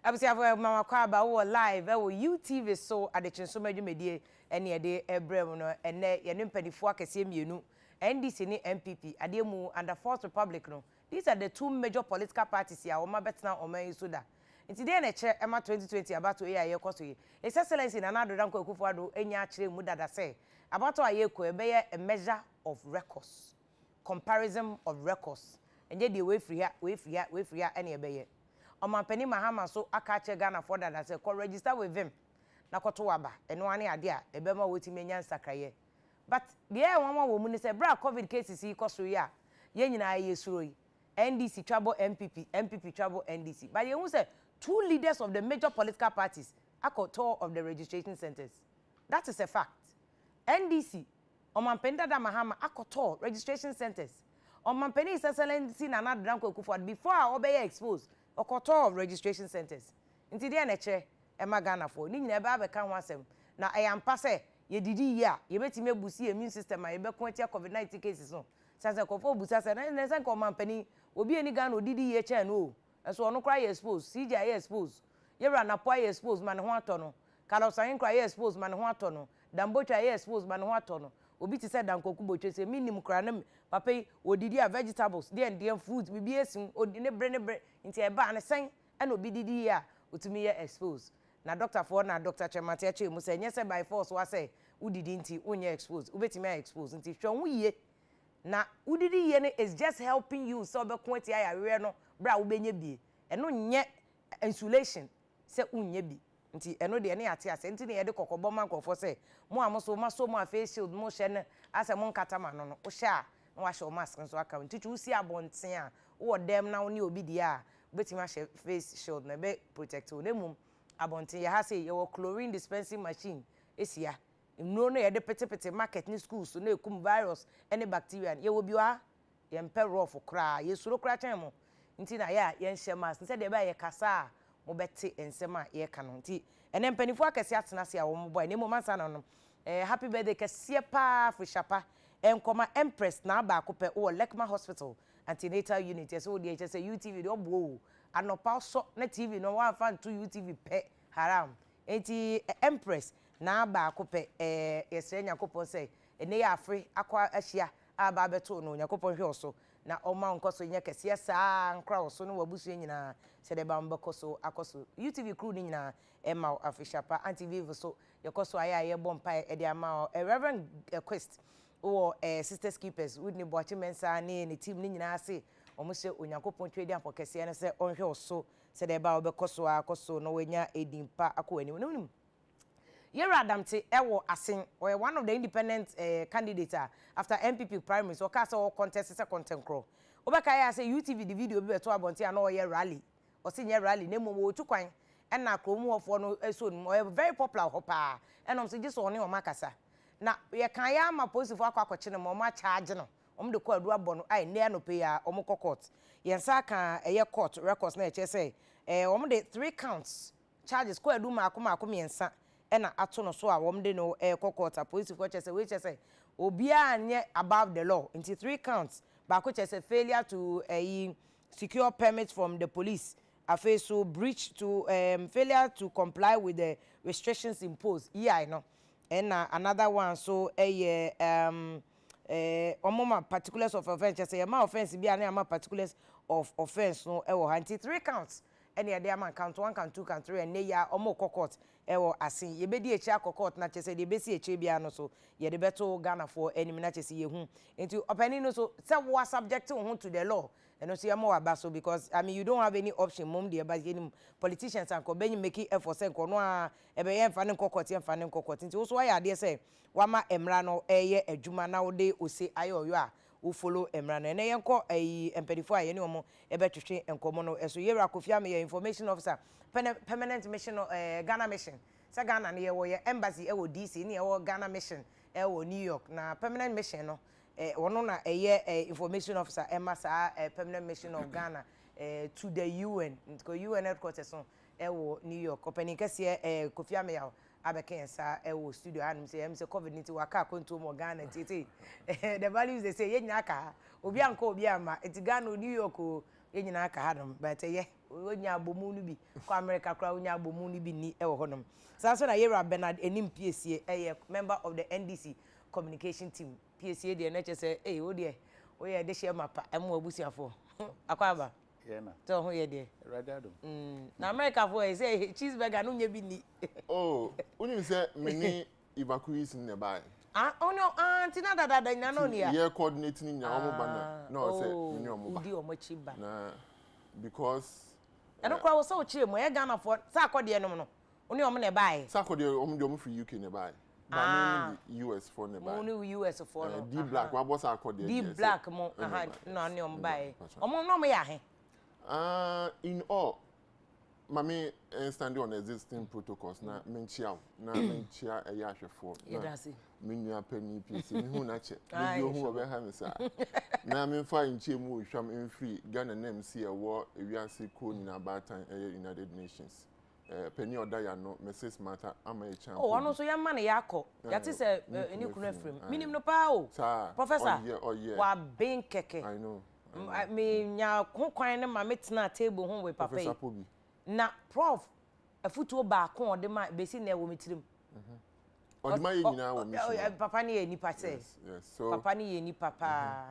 Abisi afọ mama kwa ba wo live wo UTV so Adekye Nsroma dwumedie ene ye de ebrem no ene ye ne mpadifo akese mienu NDC ni MPP ade mu under Fourth Republic no. These are the two major political parties here o ma betena o man so da. Nti de na che ema 2020 abato e aye koso ye. His Excellency na Nana Danko Akufo-Addo enya akire mu dada say abato aye ko ebe ye a measure of records. Comparison of records. Enye de we free here ene ebe ye. Omampani Mahama so akache Ghana for that say ko register with him na koto waba eno ane ade a ebema wotimi nya nsakraye but the one wo mu ni say bra covid cases yi koso ya ye nyina ye suro yi NDC trouble MPP trouble NDC but you say two leaders of the major political parties akoto of the registration centers. That is a fact. NDC Omampani Dada Mahama akoto registration centers. Omampani His Excellency Nana Danko Akufo-Addo before obey exposed okoto of registration centers. Nti de na che e magana for ni nyina ba be kan ho asem na ayampa se ye didi ya ye betime busi immune system a ye be kon tia covid-19 cases no sanse kofo busa se na sanse ko mampani obi eni Ghana odidi ye che no eso ono kra ye expose CJ ye expose ye ra na po ye expose man ho atono kalosan kra ye expose man ho atono dambocha ye expose man ho atono obi ti se dankoku boche se minim kra na papa odidi a vegetables de fruits bibi esin odine bre nti e ba na sen na obi didi ya otumi ye expose na doctor for na doctor Chemate ache mu se nyese by force wa say udidi nti onye expose ubetimi expose nti hwon yiye na udidi yiye ne is just helping you so be kwenti ya we no bra ubenye bi eno nye insulation se unye bi nti eno de ne ate ase nti ne ye de kokobo man kofo se mo amoso maso mo face shield mo hye ne ase mo nkata ma no no wo hye a na wa hye o mask nso aka nti tu si abonten a wo dem na wo ne obi di a ubetimi a hye face shield na be protect wo nemum abonten ya ha say your chlorine dispensing machine esia no no ye de pete market ni schools so na ekum virus any bacteria ye wo biwa ye mpe raw for kra ye suro kra chan mo nti na ya ye nhye mask nse de ba ye kasa mo bete ensem a ye ka no nti ene mpanifo akese atena se a wo mo boy ne mo mansa no happy birthday kese pa frishapa enkoma empress na ba akopɛ o Lekma Hospital antenatal unit so de say UTV de obo anopa so na TV no wa fan to UTV pe haram enti empress na ba akopɛ yesre nyakopɔ say ene ya afre akwa ahia aba beto no nyakopɔ hwe oso na oma nkoso nya kese saa nkra oso no wabusu nyina se de ba mbekoso akoso UTV crew ni nyina ema afishapa anti-vivo so yekoso aya ye bompa e de ama Reverend Quest or sisters keepers with ni boachi mensa ni team ni nyina ase omuhye onyankopon twedi apokese ne se onhwe oso se de ba obekoso akoso no wenya edimpa akowani wonum Yera Adamte ewo asin or one of the independent candidates after MPP primaries or cast or contest is a content crow obeka say UTV the video be to abonti an or rally or senior rally name wo tukwan and na kromu of no so very popular hopa and I'm just on your makasa na ye kan ya ma police for akwakoche no ma charge no de ko adu abɔ no ai ne no pay ya omko court yensa kan eye court records na eche say de 3 counts charges ko adu maako miensa na ato no so a de no court police for eche say we eche say obia anye above the law into 3 counts ba ko eche say failure to secure permits from the police afa so breach to failure to comply with the restrictions imposed I know and another one so omoma particulars of offense say ma offense bi na ma particulars of offense no ewo anti 3 counts any dey man count 1 count 2 count 3 and ya omo court ewo asin ye bedi echi court na chese de besi echi bia no so ye de beto Ghana for enemy na chese ye hu into opening no so say we subject to the law and no see am wa so because I mean you don't have any option mom dey but any politicians and ko benyi make effort say ko no a e be ye mfa ne court into so why dey say wama emra no eye adwuma na wo de ose ayo a wo follow emra no ene yenko empedifo aye ne omo e betwetwe enkomo no eso Yera Kofi Ame information officer permanent mission Ghana mission sa Ghana ne ye wo ye embassy e wo DC ne ye wo Ghana mission e wo New York na permanent mission no ono na information officer emasa permanent mission of Ghana to the UN because UN headquarters so e wo New York opening kase Kofi Ame ya abeken sa wo studio anum say COVID-19 waka konto mo Ghana tete the values they say ye nyaka obi anko obi ama eti Ghana New York nyina ka hadom but ye onya abomu no bi ko America kra onya abomu no bi ni e wo honom sa so na Yera Bernard enim PSA member of the NDC communication team PSA de na che o de o ye de share mapa emo abusiafo akwaba na to ho ye de radado na America for say cheeseburger no nya bi ni oh unim say many evacuees in buy oh no tina da nya no ni ya ye coordinating nya omo ba na no say many omo ba udi omo chiba na because eno kwa wo so chire mo ye Ghana for sa akode no no oni omo na buy sa akode omo free UK na buy ba no US for na buy only US for no D black wa boss akode D black mo no ni omo buy omo no mo ya he in all mami standing on existing protocols na menchia eya hwefo na menu apani pc me hu na che me bi hu obe ha me sa na me fa nche mu ohwam emfiri Ghana na MC ewo ewiase ko nyina batan United Nations penny oda ya no Mrs. Martha ama e chan oh no so ya ma na ya akọ ya ti se eni kunu afrim minim no pa o professor wa ben keke I know me nya ho kwan ne ma metena table ho we papa Professor Pobi na prof afutuo ba ko ode ma besi na ewo metirim ode ma ye nyina wo mi papa ne ye nipa se yes so papa ne ye nipa pa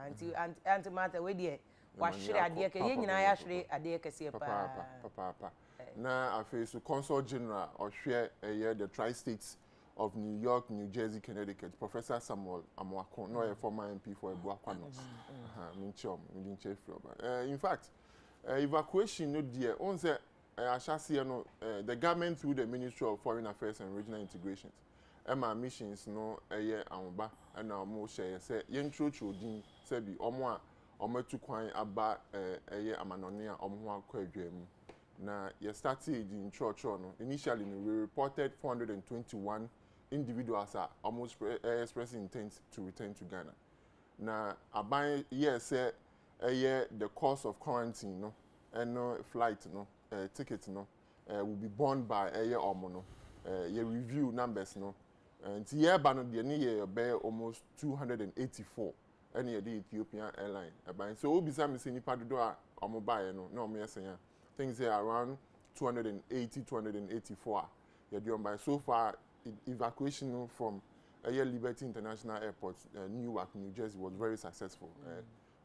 anti Martha we de wa hwere ade ke ye nyina ya hwere ade ke se papa na afi so consul general ohwe the tri-states of New York, New Jersey, Connecticut, Professor Samuel Amwako, no a former MP for Ebuakwano. In fact, evacuation no dear. On the the government through the Ministry of Foreign Affairs and Regional Integrations. Emma missions no a year amba and now more share say yen true children sebi omo tu kwan aba a year amanonia omo kwadwam. Na ye started in church no initially we reported 421 individuals are almost expressing intent to return to Ghana. Na aban yes say the cost of quarantine no and no flight no ticket no will be borne by omo no ye review numbers no and year ba no de ne ye be almost 284 and ye the Ethiopian airline aban so obi say me say nipa dodo a omo buy no na omo yesen ya things are around 280, 284. By so far, evacuation from Liberty International Airport, Newark, New Jersey, was very successful.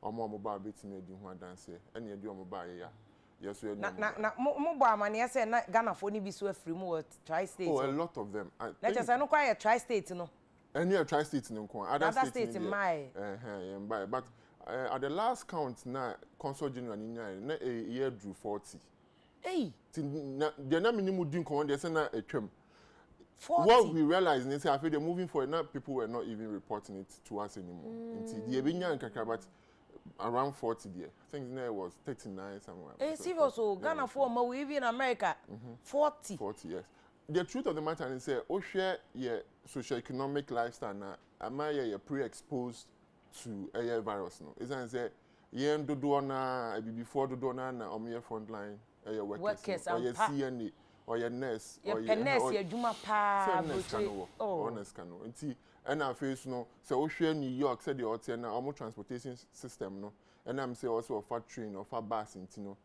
Mobile betting dance, and you mobile. Yes, we na mobile money. I say Ghana for ni be so free more tri-state. Oh, a lot of them. Let's just say no quite a tri-state, no. Any a tri-state in other states in my. But at the last count, now Consul General na a year drew 40. Hey, they're not minimum doing command. They're saying a term. 40. What we realize is that they're moving for it. Now people were not even reporting it to us anymore. The Ebinya and Kakabat around 40 there. I think it was 39 somewhere. Hey, serious. So Ghana for more we in America. 40. 40, yes. The truth of the matter is say, oh share your socio-economic lifestyle now. Am I pre-exposed to a virus? No, is that say yeah do na before do na front line workers or your CNA or your nurse or your nurse your juma pa honest cano nti and I face no so share New York said the hotel na almost transportation system no and I'm say also of a train or a bus into no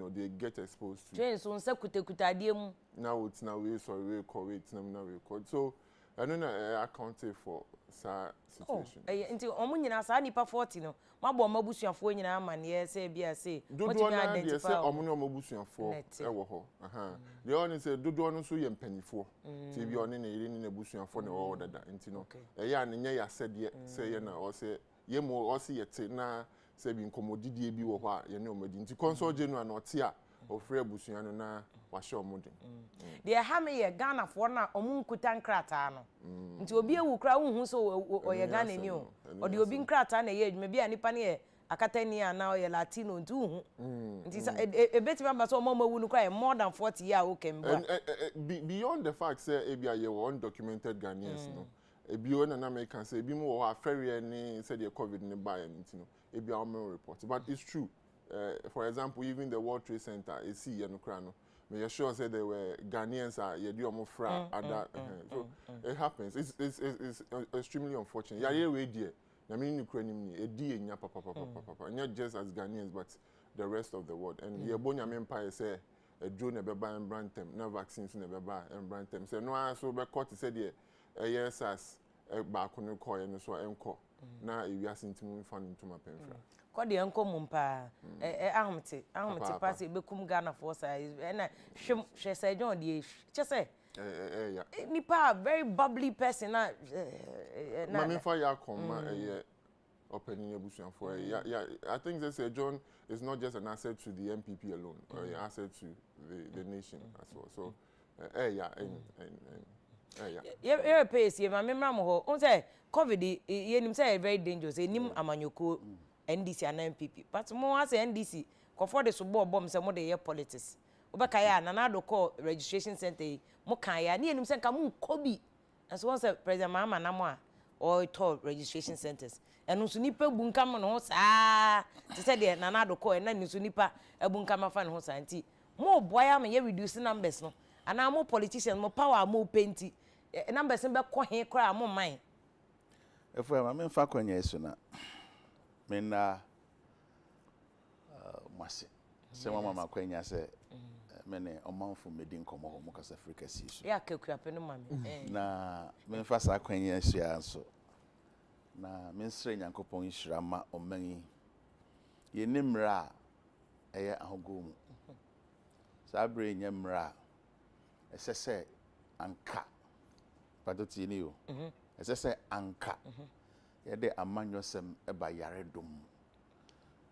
they get exposed to train so nse kuta die mu now it's now we sorry we call it now we call so I don't know accounted for sa situation. Nti omo nyina sa nipa 40 no mabo mabusuafo nyina amane say bia say dodo na dey say omo no mabusuafo e wo ho the one say dodo no so ye mpanifo ti bi one na ire ni na busuafo na wo dada nti no ya ne nya ya sede say ye na o say ye mo o say ye te na say bi nkomodidie bi wo ho a ye ne omadi nti consul general na ote a ofre abusua no na wa hye omodin de ha me ye Ghana for na omu nkuta nkrata no nti obi ewu kra hu so o ye Ghana ni o de obi nkrata na ye adwuma bi anipa ne ye akatani ana o ye Latino nti hu nti ebeti ba so omo mawu no kra more than 40 years o kemba beyond the fact say ebia ye were undocumented Ghanaians no ebi o na American say ebi mo wa ferry ni say the COVID ni buy nti no ebia o report but it's true. For example, even the World Trade Center, you see, no, me sure say there were Ghanaians you do almost fra at that. So it happens. It's extremely unfortunate. Yeah, we dear. I mean, Ukraine, a dear, papa, not just as Ghanaians, but the rest of the world. And ye bonya empire say a drone e beba and brantem, no vaccines ne beba and brantem. Say no I so be court said ye yes as e ba kono koy no so enko. Na e wiase ntimu fan ntuma penfra. Ko de enko mumpa ahomte pass be kum Ghana for say na hwem hwe say John de che say yeah. Nipa very bubbly person na Mami fa ya come opening ebusuan for yeah I think they say John is not just an asset to the MPP alone or an asset to the nation as well. So yeah pace ma memra mo ho on say COVID ye nim say very dangerous enim amanyoko NDC and MPP but mo as NDC ko for the so bom say mo dey politics obeka ya na do call registration center mo kan ya ne enim say nka mo kobi and so once president Mahama na mo a or to registration centers and so nipa bunkam no saa ti say de na do call na so nipa bunkam afa no saa nti mo boya me ye reduce numbers no ana mo politicians mo power mo penti numbers be ko he kra mo man efo ma me fa kwanya eso na me na mase se mama kwanya se mene omanfo medin komo mo kasa Africa si so ya kekuape no mame na me fa sa kwanya eso ya so na me nsre nyankopon nhira ma oman ye nimra eye ahogom sabre nyamra esese anka patoti ni o esese anka ye de amanyosem eba yaredom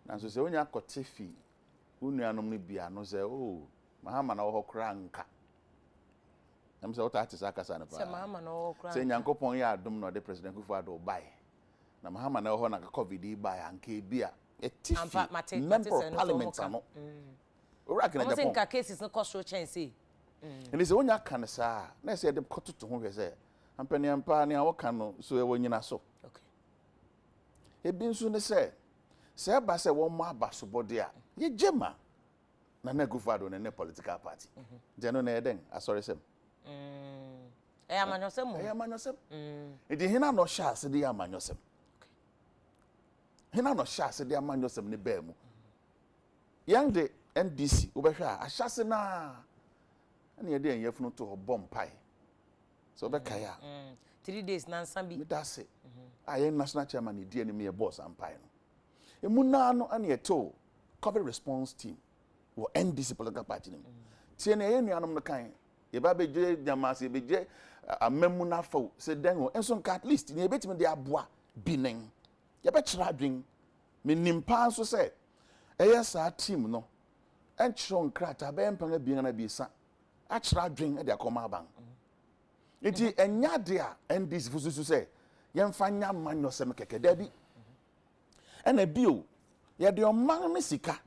na so se onya kotefi unuanom ni bia no se o Mahama na wo kra anka am se wota atisa kasa na pa se Mahama na wo kra se nyankopon ya adom no de president Kufuor bai na Mahama na wo na COVID bai anka bia etifi member of parliament ano ora kana Japan mo se cases no cost chance and is onya kan sa na se de kototo ho hwe se ampani ampa ne awo kan no so e wonyina so okay ebi nso ne se ba se wo mo abasobode a ye jema na Kufuor ne political party jeno na eden asori sem amanyosem edi hina no sha se de amanyosem hina no sha se de amanyosem ne ba mu yang de NDC obehwa a sha se na na ye de enyefuno to bom pai so obekaya 3 days na nsambi me da se aye national chairman e die ni me boss ampai no emu na no ana ye to COVID response team wo NDC political party nim tie na ye nuanom no kan ye ba beje jamase beje amemu na fo se den ho enso nka at least ni ebetimi de aboa binen ye be kira adwen me nimpa so se eye sa team no enchiro nkrata be empan abien na biesa a kira adwen e de akoma ban enti enya de a NDC fususu se ye mfa nya manyosem keke da bi ena bio ye de oman ne sika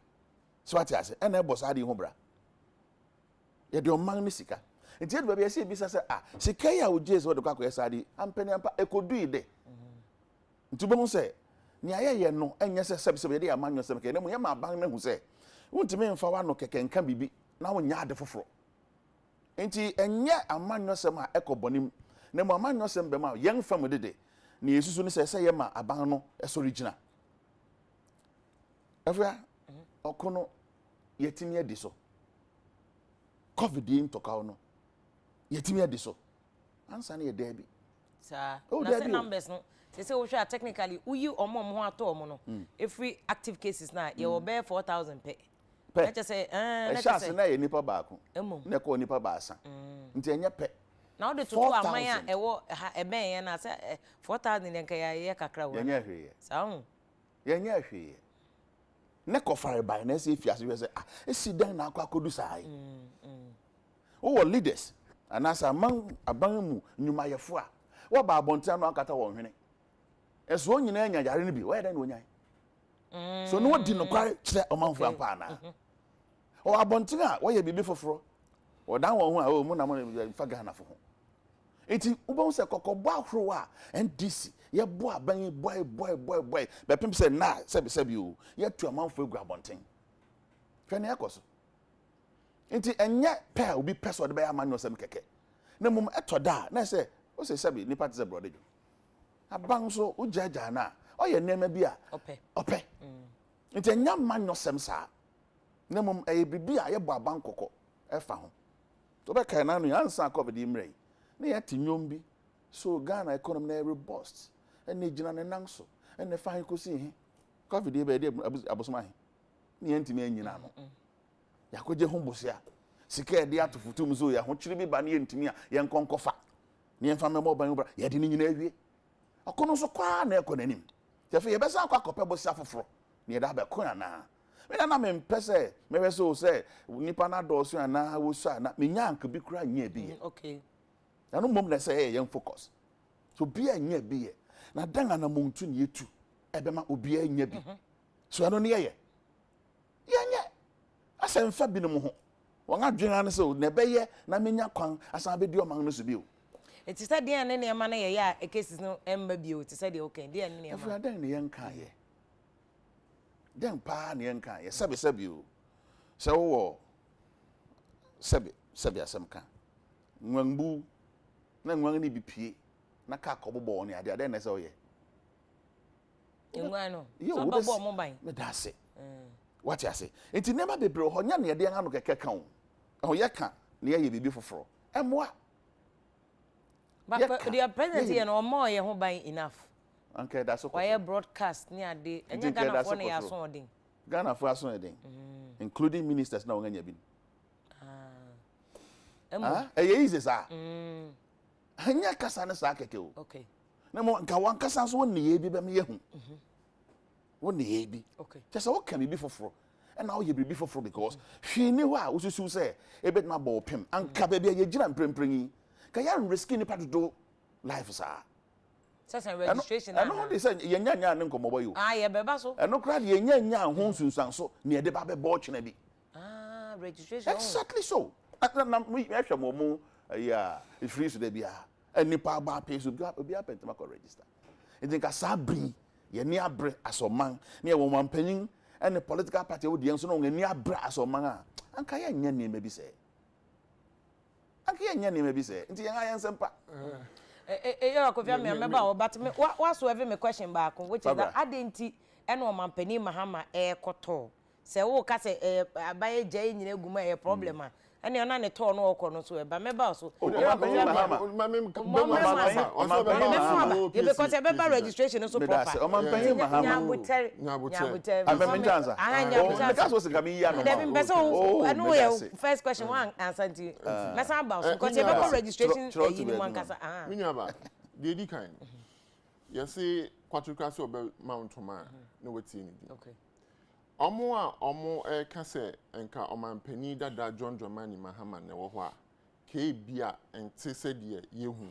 so ati ase ena e bosa de ho bra ye de oman ne sika enti edu bia se bisa se sika ya oje so de kwakọ yesa de ampani ampa ekodu ide enti bo mu se ni ayeye no enye se sebe de amanyosem keke ne mu ye ma ban ne hu se wuntimi mfa wa no keke nka bibi na wo nya ade foforo enti enye amanyosem a ekobonim na mu amanyosem be ma yen fam dede na yesusu ne se ye ma aban no eso regina afia okono yetimi edi so COVID intoka no yetimi edi so ansa na ye debi sa na se numbers no se wo hwa technically uyi omom ho ato omo no every active cases na ye wo be 4000 pe na che say na che say na ye nipa baako na ko nipa baasa nti enye pe na wo de to aman a ewo eben ye na se 4000 nka ye kakra wo yenye hweye sa hu yenye hweye ne ko fare by na se fiase we say esi dan na akwa kodu sai wo leaders anasa aban mu nyuma yefo a wo ba abontia no akata wo hwene eso nyina anya yare ne bi wo dan no nyan so no di no kware kire omanfo ampa na o abontia wo ye bibi foforo wo dan wo ho a mu na mo fa Ghana fo ho enti ubon se kokobọ ahoro a NDC ye bo aban boy be pim se na sebi o ye tu amanfo egu abonten hwene yakoso enti enye pe obi peso de be amanyosem keke na mum etoda na se o se sebi ni party se brodejo aban so ujaja na o ye nema bi a ope enti enya amanyosem sa na mom bibi a ye bo abankoko e fa ho to be kai na no ansa covid imre na ye tinwom bi so Ghana economy na robust and gina ne nanso and ne fa ko si he covid e be de abosoma he ne yentimi anyina no yakoje hombosia sika e de atofutum so ya ho kyiri bi ba ne yentimi a ye nkonkofa ne mfa memo ban bra ye de ne nyina awie akono so kwa na ekonanim yefe ye besa akwa kope bosia foforo ne da be ko na me na me mpese me be so say nipa na do so na wo so na me nyanka bi kura nya bi ye okay na no mom na say ye focus so bi anya bi ye na danga na muntu ne yetu ebema obi anya bi so ano ne ye ye asemfa bi no mo ho won adwena ne so na be ye na menya kwan asan be di oman no so bi o it is said there ne ma na ye ya cases no emma bi o it is said okay there ne ma afra dan ne ye nka ye den pa ne ye nka ye sabe o se wo sabe asem ka nwambu na nwan ni bi pie na ka kobobo ne ade na se o ye nwan no so bobo mo ban me da se what you say enti nema bebre ho nya ne de anu keke kan o ye ka ne ye bibi foforo emwa but the president here no more ye ho ban enough okay that's okay why broadcast ni ade enya Ghana for na ya so odin Ghana for aso odin including ministers na won nya bi ye easy sa anya kasa ne sa keke o okay na mo nka wan kasa so won ne ye bi be me ye hu won ne ye bi okay just what can be foforo and now you be foforo because hwe ni ho a ususu say ebet ma bo pem anka ba bia ye gira mpremprenyi ka ya risky ni padodo life sa sasa registration na no dey say ye nya ne nkomo boy o ye beba so no crowd ye nya ho sunsan so ne de ba be bo chena bi registration exactly so na me hwe mo yeah it free so dey bia any pa ba pay so obi apentama ko register e think asa bri ye ni abre asoman ne ye wo manpanyin and the political party wo de enso no ni abre asoman a anka ye nya ne bi say anka ye nya ne bi say nti ye ga yensempa you ko via me meba but me what so every me question back which is that adenti e no manpanyin mahama e koto se wo ka se abaye gye nyina guma e problem and you're not a turn or corner so but maybe so because I registration so proper. First question one answer to because registration the kind you see quadrucas or Mount Toma no what's in it. Okay. Omo ka se enka omanpani dada John Dramani Mahama ne wo ho a ke bia ente se de yehu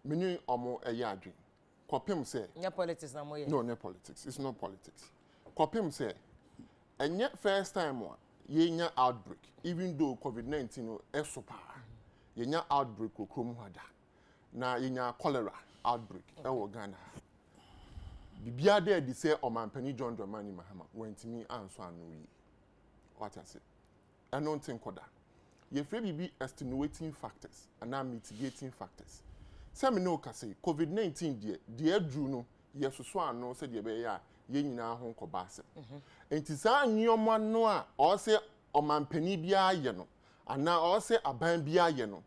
menu omo eye adwen kopem se nya politics na mo ye no politics it's not politics kopem se enye first time a ye nya outbreak even though COVID-19 no esopa ye nya outbreak okrom hada na ye nya cholera outbreak e wo Ghana bibia there di say omanpani John Dramani Mahama went me answer anu yi what I say I don't think oda ye fe bibi extenuating factors and mitigating factors say me no ka say COVID-19 de adru no ye soso anu say de be ya ye nyina ho nkoba ase enti sa anyoma no a o say omanpani bia ye no ana o say aban bia ye no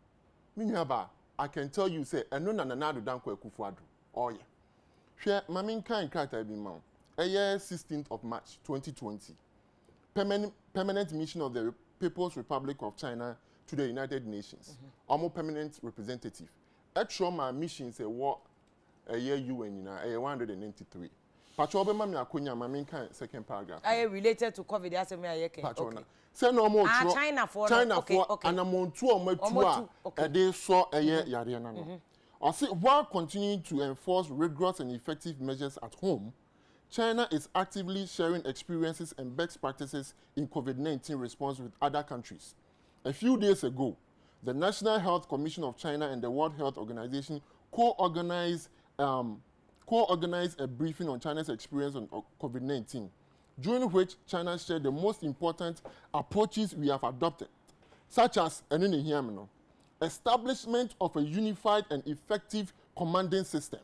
me nua ba I can tell you say eno na nanado danko akufu adu oh yeah. Share Mamin Kan Krata bi ma. 16th of March 2020. Permanent mission of the People's Republic of China to the United Nations. Almost permanent representative. Nsroma mission say what a year UN in 193. Patrobe mami akonya Mamin Kan second paragraph. I related to COVID as me ayeke. Patrona. Say no more China for and among two or more two a day saw a year yare na no. While continuing to enforce rigorous and effective measures at home, China is actively sharing experiences and best practices in COVID-19 response with other countries. A few days ago, the National Health Commission of China and the World Health Organization co-organized a briefing on China's experience on COVID-19, during which China shared the most important approaches we have adopted, such as establishment of a unified and effective commanding system,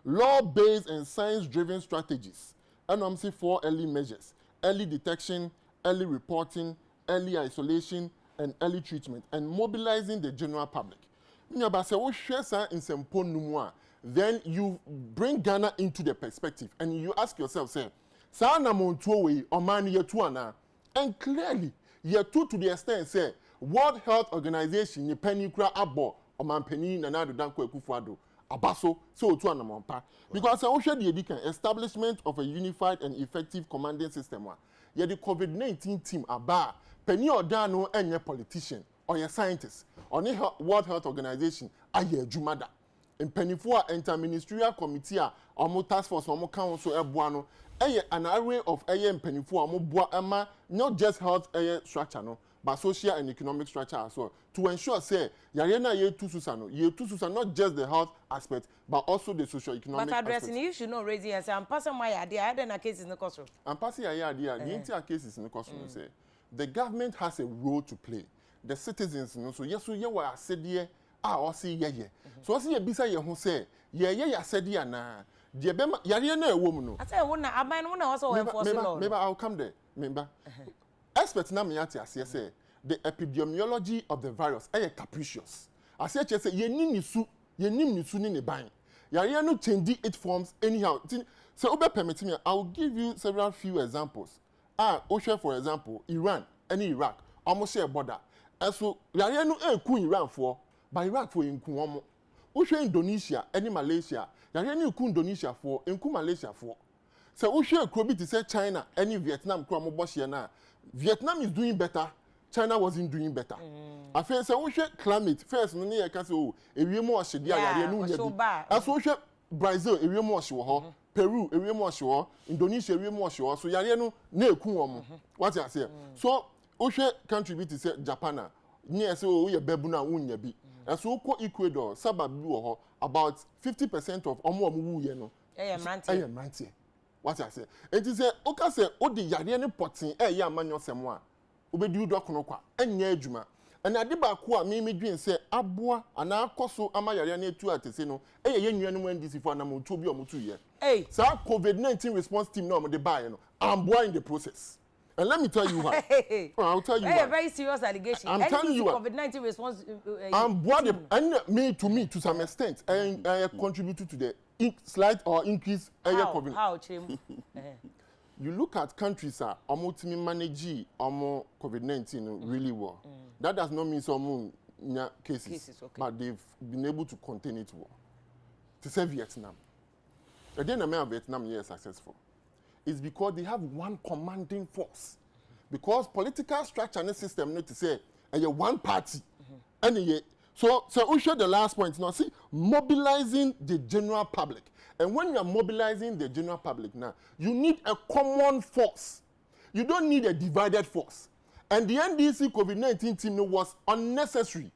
law-based and science-driven strategies, NMC 4 early measures, early detection, early reporting, early isolation, and early treatment, and mobilizing the general public. Then you bring Ghana into the perspective, and you ask yourself, say, and clearly, year two to the extent, say, World Health Organization, the penny kra abo, or man penny, and I don't go abaso, so to an amount. Because I also the establishment of a unified and effective commanding system. Yet the COVID-19 team aba, penny or dano, and your politician, or your scientist, or the World Health Organization, a year Jumada. In Penifua Inter-Ministerial Committee, or task force, or council, Ebuano, an array of and Penifua, not just health structure, no, but social and economic structure as well, to ensure, say, Yarena ye tu susano, not just the health aspect, but also the socio-economic aspect. But addressing you should not raise it and say, I'm passing my idea, I had a case in the courtroom. I'm passing my idea, the entire case is in the courtroom, say, the government has a role to play. The citizens, so yes, so you were said here. Or see ye. So I see a bisa ye who say, ye said ya na. Dear Bema, Yariana woman. I say, I buy one also enforcing. Maybe I'll come there. Remember, experts Namiati, as say, the epidemiology of the virus are capricious. I say, ye nim you soon in a bind. Yariano change it forms anyhow. So, Oba permit me, I'll give you several few examples. Osha, for example, Iran and Iraq, almost share border. And so, Yariano Iran for. By Iraq for Inkuomo. Ushe Indonesia, any Malaysia, Yariani Ku Indonesia for, Inku Malaysia for. So Ushe Krobi to say China, any Vietnam Kromo Boshiana. Vietnam is doing better, China wasn't doing better. I feel so Ushe climate, first, no near Castle, a real more Shadia, as Ushe Brazil, a real more sure, Peru, a real more sure, Indonesia, a real more sure, so Yariano, ne Kuomo. What I say? So Ushe contribute to say Japan. Near so we a bebuna unya bi. And so ko Ecuador, Sababu about 50% of omo yeno. Mantie. What I say? It is a oka say o de yare potin ya manyo semwa. Obedi do konokwa enya adwuma. And adiba ko a me dwen say aboa ana akoso ama yare na etu atese no ye nnuanu ndisi for na mo to bi o mo tu ye. Sa COVID-19 response team no mo de buy no. I'm in the process. And let me tell you why. I'll tell you why. A very serious allegation. I'm telling you why. COVID-19 response. And me to some extent, I contributed to the slight or increase COVID. How? You look at countries that almost manage COVID-19 really well. That does not mean some cases, okay. But they've been able to contain it well. To say Vietnam. Again, Vietnam is successful. Is because they have one commanding force. Because political structure and system need to say, and you're one party. So we share the last point now. See, mobilizing the general public. And when you are mobilizing the general public now, you need a common force. You don't need a divided force. And the NDC COVID-19 team was unnecessary,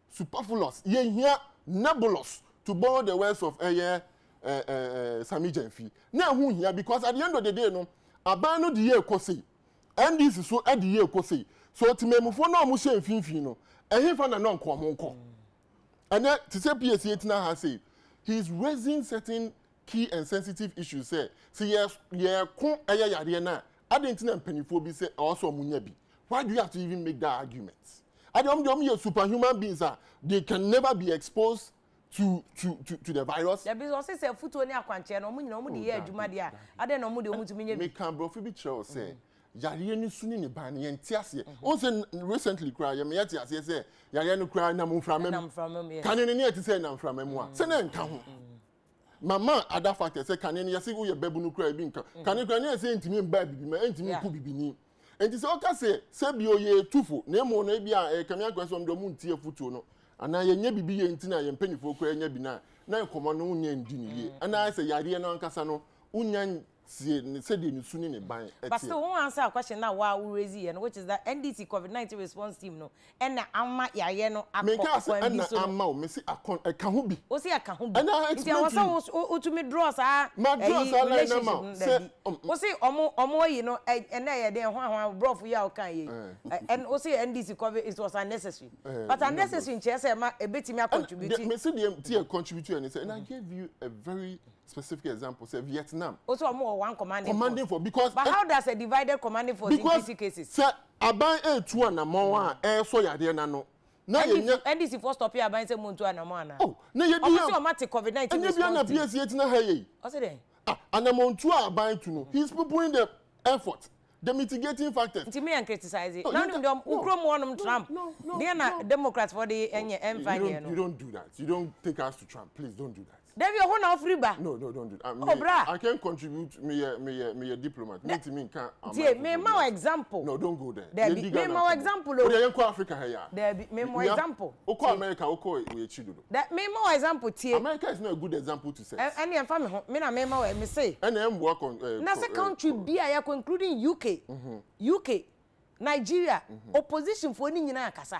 superfluous, nebulous, to borrow the words of Sami Jenfi. Now who here because at the end of the day no abano the year kosi and this is so at the year kosi so to me for no mo she mfimfi no ehim fa na no nko and to say PSA tina has say he is raising certain key and sensitive issues say yes ko yare na adentina mpanifo bi say also munya bi. Why do you have to even make that argument? Adom superhuman beings are they can never be exposed to the virus. Yeah, because say futu oni akwanche no mu de ye adwuma de a ade no mu de omutu menye bi. Me can bro fi bi chell say yare ni suni ni ban ye ntiase. On say recently cry ye me yet ase say yare no cry na mu framem. Kan ni eti say na framem a. Say na nka ho. Mama other factor say kan ni yase wo ye babu no cry bi nka. Kan ni cry ni say ntimi mba bibi ma ntimi ku bibi ni. Enti say oka say bi oye tufo na emo na bia kamia kwaso ndo mu ntie futu no. Ana yenye bibi ye ntina ye mpanifo kra nya bi na enkomo no nya ndi ni ye ana say yare no ankasa no unya se de ni suni ne ban etie. But still one answer a question now wa we raise here, which is that NDC COVID-19 response team no na ama yare no akọ me ka ama o me si akon e ka ho bi o si aka ho bi nti I was o to me draw sa relationship o si omo yi no na ye de ho brof ya o kan ye and o si NDC COVID it was unnecessary but unnecessary in chese ma ebetimi contribute me si de contribute and say and I gave you a very specific example, say Vietnam. Also, more one commanding force. Because but how does a divided commanding force in PC cases? Say aban A2 na mo so yade na no. Na NDC for stop here aban say muntu anamona. Oh, na ye bi. Obviously o mate COVID-19 response. Anya bi na PSC na ha ye. O say den. Anamontu aban to no. He's putting the effort. The mitigating factors. Nti me and criticize it. Now them ukrom wonum Trump. They na Democrats for the enye emfanye no. You don't do that. You don't take us to Trump. Please don't do that. David who na free ba? No, don't do that. I can contribute me a diplomat. Me can. Me my example. No, don't go there. David, me my example. Oh, they go Africa here. David, me my example. Oko America, oko we chido. That me my example tie. America is not a good example to set. Any em fa me na me my me say. And em work on na se country be ya including UK. UK, Nigeria, opposition for ni nyina akasa.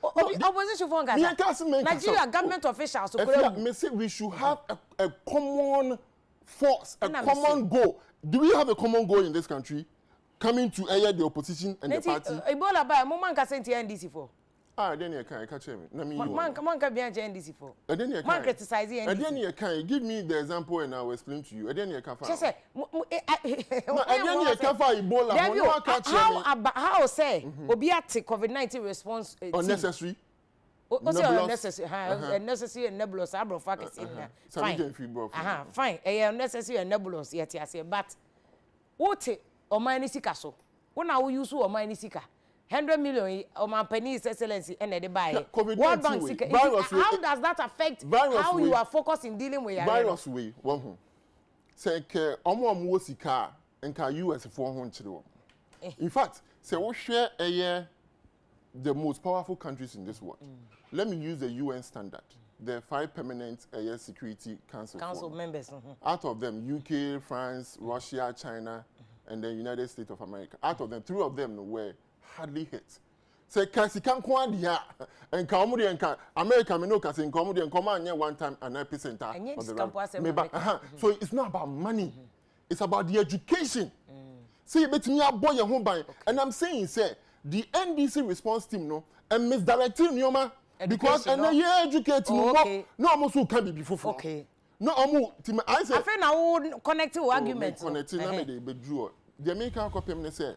Opposition for Nigeria government officials. Me say we should have a common force, a common goal. Do we have a common goal in this country? Coming to air the opposition and the party. Ebola ba mo man ka senti NDC for. Then you can catch me. Man ka be NDC for. Then you man criticize NDC. Then you can give me the example and I will explain to you. Then you can find. Say then you can find Ebola. How say obi ate COVID-19 response unnecessary. Unnecessary, unnecessary and nebulous. Abrofa kesi na. Fine. Unnecessary and nebulous. Yet I say, but what o mani sika so? When I will use o mani sika? 100 million o man penny excellency and the buy. World Bank sika. How does that affect how you are focused in dealing with virus way? One home. Say ke omo wo sika enka US for ho nchire. In fact, say we share the most powerful countries in this world. Let me use the UN standard. The 5 permanent Security Council members. Out of them, UK, France, Russia, China, and the United States of America. Out of them, 3 of them were hardly hit. Say, kasi kan kwa dia, and Kamudi and America, me no kasi in Kamudi and Command one time an epicenter of the So it's not about money. It's about the education. See, but me a boy your home by, and I'm saying, say, the NDC response team no and misdirecting Nyoma because and you educate no almost who can be before. Okay. No team I say. I feel now connecting arguments. Connecting na me dey bedru. The American copy me say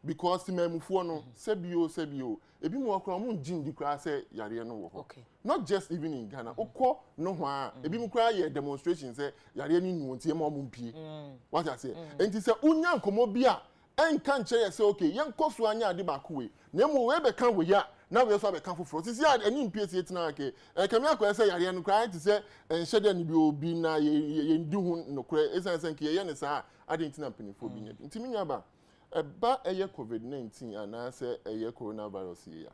because team emufo no sebio ebi mo akra mo ngin di kra say yare no wo ho. Not just even in Ghana. Okọ no ho a ebi mo kra ye demonstration say yare ni nu ntie mo mpie. What I say. Enti say unya nkomo bia en kan che say okay yen koso anya ade ba ko we na mo we be kan we ya na we so be kan foforo sisi ani mpie tina ke kemi akọ say yare no kra ti say enhede ni bi obi na ye ndi hu no kra esan san ke ye ne sa ade tina penifo bi nya ntimi nya ba ba eye COVID-19 ana say eye coronavirus ye ya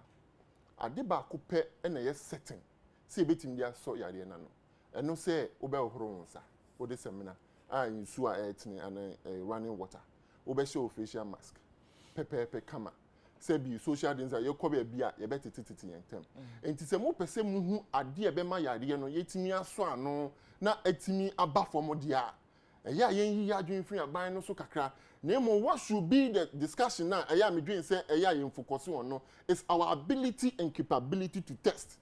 ade ba ko pe na ye setting say betim dia so yare na no eno say obe ohoro nsa o de semina nsu a etini ana running water obe show facial mask pepe kama say bi social distance ye ko be bia ye betetiti yentem enti se mo pese mu hu ade e be ma yare no yetimi aso ano na etimi aba fom dia eya yen yi adwen free aban no so kakra na mo what should be the discussion now eya me dwen say eya yen focus on no is our ability and capability to test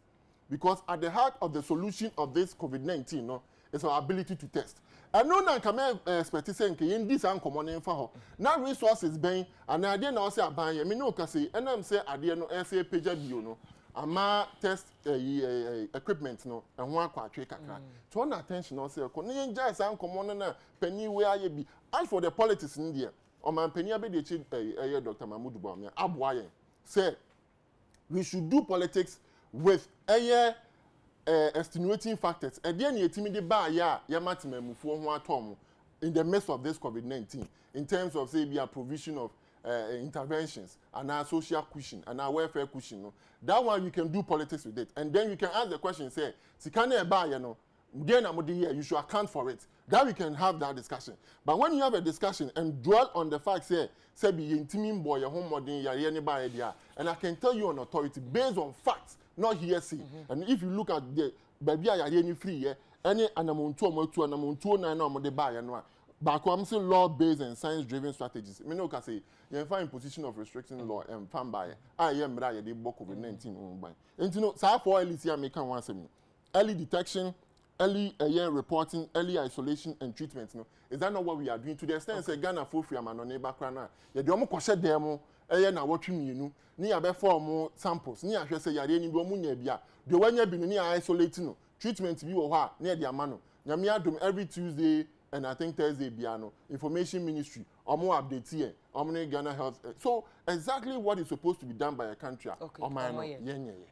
because at the heart of the solution of this COVID-19 no is our ability to test. I know na come expect say nke yen dis an common in fa ho na resources ben and ade na o say aban ye me no ka say enam say ade no say page bio no ama test equipment no ho akwatwe kakra to na attention no say ko yen just an common na pani we aye bi as for the politics in there o man pani abedi chi Dr. Mahmoud Bawumia aboa yen say we should do politics with extenuating factors. Again, you timid ba ya matimemufo ho atom in the midst of this COVID-19 in terms of say be a provision of interventions and our social cushion and our welfare cushion. No? That one you can do politics with it, and then you can ask the question: say, sikane ba ya no, then you should account for it. That we can have that discussion. But when you have a discussion and dwell on the fact, say be intimate boy your home modern yari any ba idea, and I can tell you on authority based on facts. Not hearsay. And if you look at the baby I any free any anamontu na no de buy no back I'm say law based and science driven strategies. Me no can say you find position of restricting law and fan by I am bra ye de COVID-19 on by. And you know sa for early see make one say early detection, early reporting, early isolation and treatment. No, is that not what we are doing to the extent say Ghana for free amano neighbor krana? You do almost question demo. Na what you mean? Ni abe form samples. Ni ahwe say yare ni bi omu nya bia. De wanya bi no ni isolate no. Treatment bi wo ha na dia mano. Nyame adom every Tuesday and I think Thursday biano information ministry omo update here omni Ghana health so exactly what is supposed to be done by a country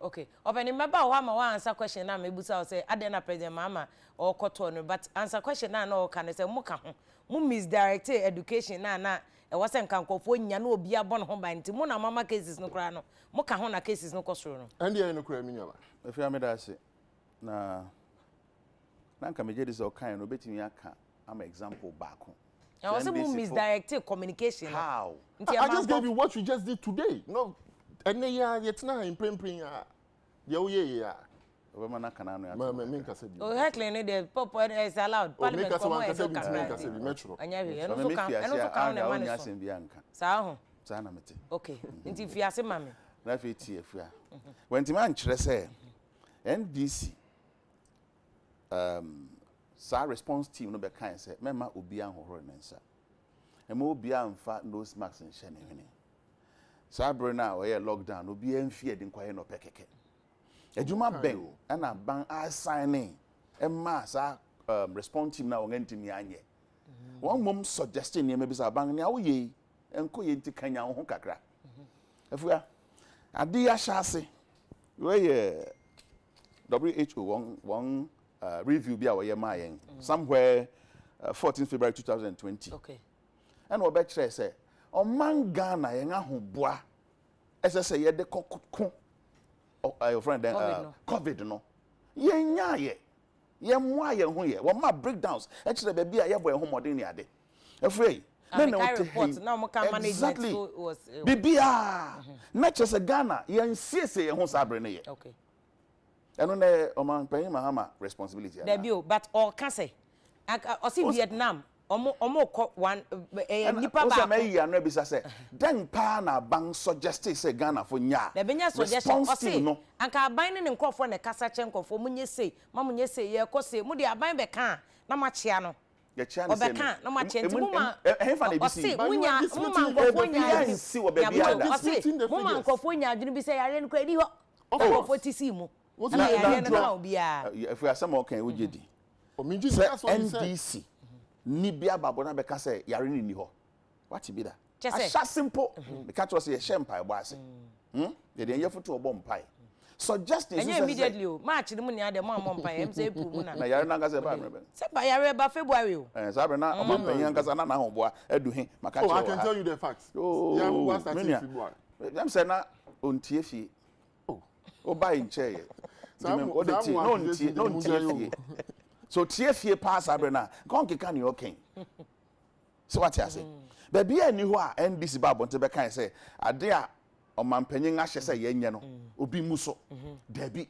okay of any member who ma answer question na me busa say adena president mama or koto no but answer question na no can say mo ka ho mo misdirect education na e wase nkankofo nya na obi abon ho ban nti mo na mama cases no kra no mo ka ho na cases no kosoro no and dey no kra mi nyaba if you me da say na nka me je dis o kan no betimi aka am example back home. I also misdirected communication. How? I just gave you what you just did today. No, and yet now in print. Yeah. Oh, heckling the pop is allowed. Parliament okay. If you are saying, mammy, when the man say NDC, sa response team no be kind say mema obi an hohoro nensa ema obi an fa nose mask nhyɛ ne hwene sa bre na o ye lockdown obi an fie de nkwaye no pekeke adwuma ben ana ban assigning ema sa response team na won ntimi anye won mom suggesting ne ma bi sa ban ne awo ye enko ye nti kanya ho kakra afua ade ya hyase we WHO one review be our mayen somewhere 14 February 2020 okay and we be kire say o man Ghana yen ahoboa ese say ye de kokko your friend COVID no yen nya ye moa ye ho ye wo ma breakdowns e kire be bia ye boy ho modern ni ade afrey na na report na mo can management was bibia na kire say Ghana yen siese ye ho sabre ne ye okay eno na o man pay mahama responsibility there be but or can say o see Vietnam omo ko one nipa ba o say me bi say den pa na ban suggest say Ghana for nya the benya suggestion o say anka aban ne nkofo na kasa che nkofo munye sei mamunye sei ye ko sei mu de aban be kan na machia no ye chia ne sei obeka na machia nti mu ma hefa na bi si munya mu ma nkofo nya si wo be bia da mu ma nkofo nya adwene bi say yare no kwa di ho nkofo ti si mu na yare no na obia if we are some okay we jedi NDC ni bia babo na be ka say yare ni ho what be that a simple the catch was say shempa ebo ase ye de ye foto obo mpai suggesting and immediately o match ni mu ni ade mo mpai em say pu mu na yare na ga say ba mrebe say ba yare ba February o sabe na obo mpai yan kasa na na ho boa eduhin maka che I can tell you the facts yeah we was starting February them say na ontie fie o buy in chair no tie so tie fie pass abrena kon keka ni okay so what you say baby ani ho a NDC ba bonte be kan say ade a omampanyin ahye say yenye no obi mu so dabi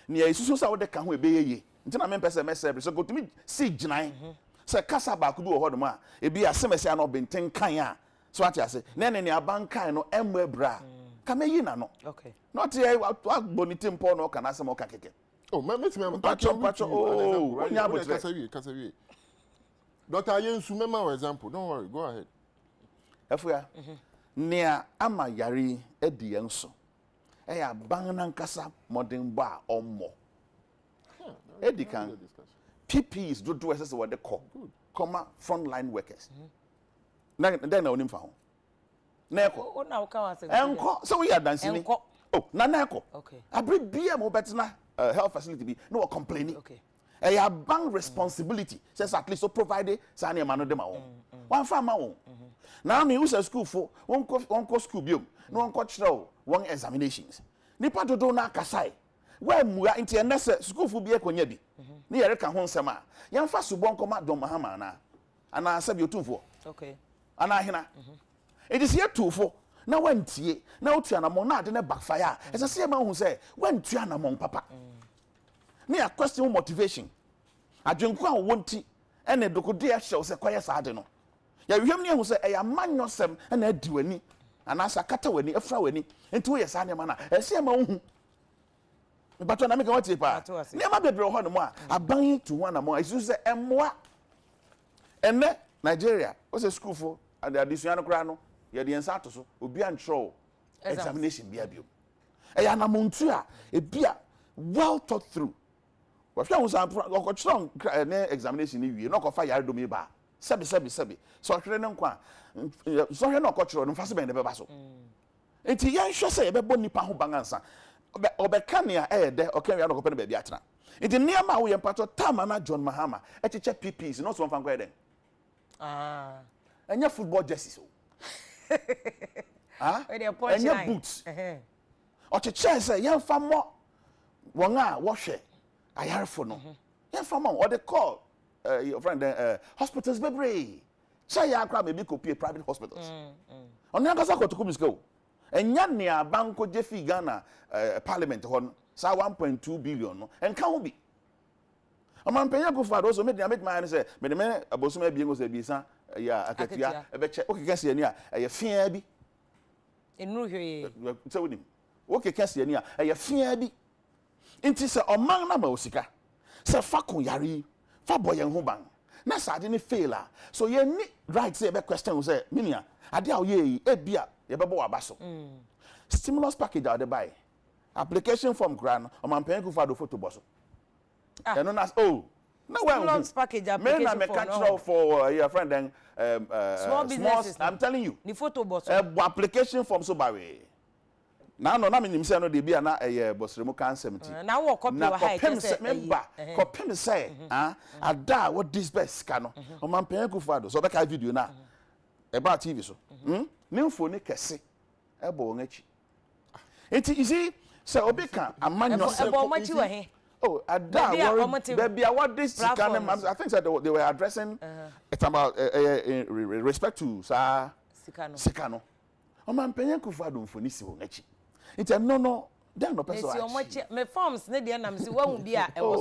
ne isusu sa wo de ka ho ebe yeye nti na me pese message so go to me si ginan say kasa ba ku bi wo hodom a ebi asemese na obenten kan a so what you say ne abankan no emu bra kama yi na no okay not here what bonite mpo no kana asem o ka keke oh me pacho oh onya botre kasawie Dr. Yensu mema example don't worry go ahead afua nea ama yari edi enso ya ban na nkasa modern ba ommo edi kan PPs do SS what they call comma frontline workers na then na onim fa ho na eko o na o ka wa se enko so we are dancing enko oh na eko okay abre bia mo betina health facility be no complaining okay a bank responsibility says at least so provided sa na no dem a won wan fa ma won na me use school for won ko school biom no won ko chiro won examinations nipa dodo na kasai wa mua inti enese school fu bi ekonya bi ni yere ka ho nsem a yan fa subon ko ma dom mahama na ana sabi otumfo okay ana hina it is here tufo na wantie na otua na mo na ade na backfire ese se ma hu se wantua na mo papa ni a question motivation adwenko a wonti ene dokode a hyew se kwaye saade no ya hwem ne hu se e ya manyosem ene adi wani ana asa kata wani afra wani enti wo ye sa ne ma na ese ma hu but na make what pa nema bebre ho no mo a aban to one among isu say emmoa enne Nigeria o say school for and adisua no kra no ye de ensa to so obi antro examination bia bio e ya na montu a e bia well thought through wa hwa unsa ko strong na examination ni wie no ko fa yare do me ba sebi so hwere ne nkwa so hwere no ko kiro no fa se ben de be ba so enti yan hwe se ye be bo nipa ho bangansa obekania de okenwe no ko pe no ba bia atena enti niam a wo ye mpato tamana John Mahama echeche PPs no so mfa nkwa den enya football jerseys o enya boots ocheche se yan fa mo won a wo hwe ayarefo no yan fa mo o de call your friend hospitals bebre say ya akra maybe copy private hospitals on yan kasa ko to kubiska o enya ne abanko jefi Ghana parliament hon sa 1.2 billion no enka ho bi amampenya ko fa do so me my say me abosoma bi ngo se bi sa ya akatia e be che o keka se ni a ye fia bi enu hwe se wonim o keka se ni a ye fia bi nti se oman na ma osika se fa kon yare fa boyen ho ban na sade ni fail a so ye ni right say be question say minia ade a o ye e bia ye be bo abaso stimulus package out the buy application form gran o man pen ku fa do photo boso no na stimulus package application form control for your friend then small businesses I'm telling you ni photo boso application form so bawe na no na me nim say no de bia na bosremu kan 70 na wo copy wa high test member copy say ada what this best ka no o man pen ku fa do so be ka video na about TV so nimfo ni kese ebo won achi enti you see say obeka amanyo say ebo machi wa he oh ada baby what this kind of I think that they were addressing it's about respect to sikano o man penyen ku fa do mfoni si won achi enti no then no person si o machi me forms ne de na me si wahu bi a e wo